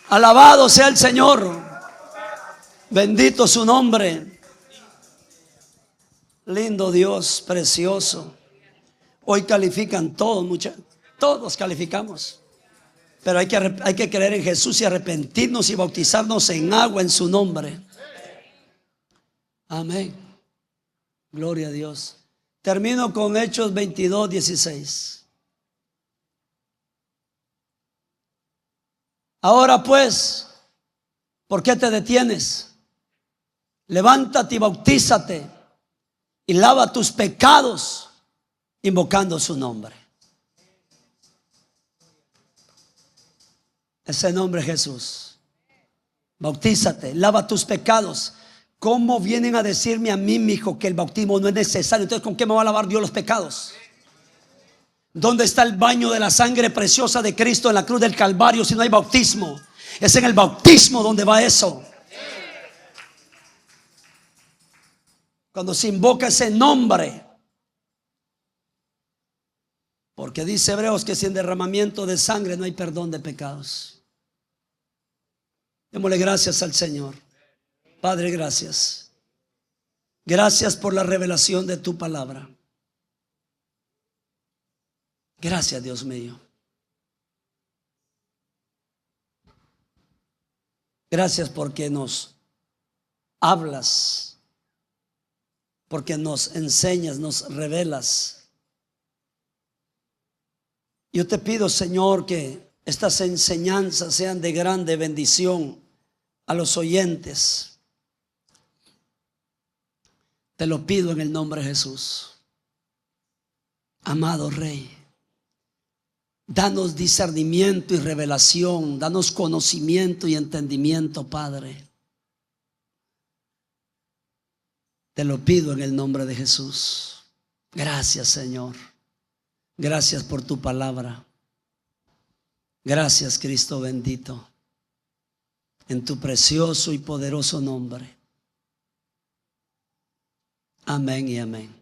Alabado sea el Señor. Bendito su nombre. Lindo Dios, precioso. Hoy califican todos, todos calificamos. Pero hay que creer en Jesús y arrepentirnos y bautizarnos en agua en su nombre. Amén. Gloria a Dios. Termino con Hechos 22:16. Ahora pues, ¿por qué te detienes? Levántate y bautízate y lava tus pecados invocando su nombre. Ese nombre es Jesús. Bautízate, lava tus pecados. ¿Cómo vienen a decirme a mí, mi hijo, que el bautismo no es necesario? Entonces, ¿con qué me va a lavar Dios los pecados? ¿Dónde está el baño de la sangre preciosa de Cristo en la cruz del Calvario si no hay bautismo? Es en el bautismo donde va eso. Cuando se invoca ese nombre. Porque dice Hebreos que sin derramamiento de sangre no hay perdón de pecados. Démosle gracias al Señor. Padre, gracias. Gracias por la revelación de tu palabra. Gracias, Dios mío. Gracias porque nos hablas, porque nos enseñas, nos revelas. Yo te pido, Señor, que estas enseñanzas sean de grande bendición a los oyentes. Te lo pido en el nombre de Jesús. Amado Rey, danos discernimiento y revelación, danos conocimiento y entendimiento, Padre. Te lo pido en el nombre de Jesús. Gracias, Señor. Gracias por tu palabra. Gracias, Cristo bendito. En tu precioso y poderoso nombre. Amén y amén.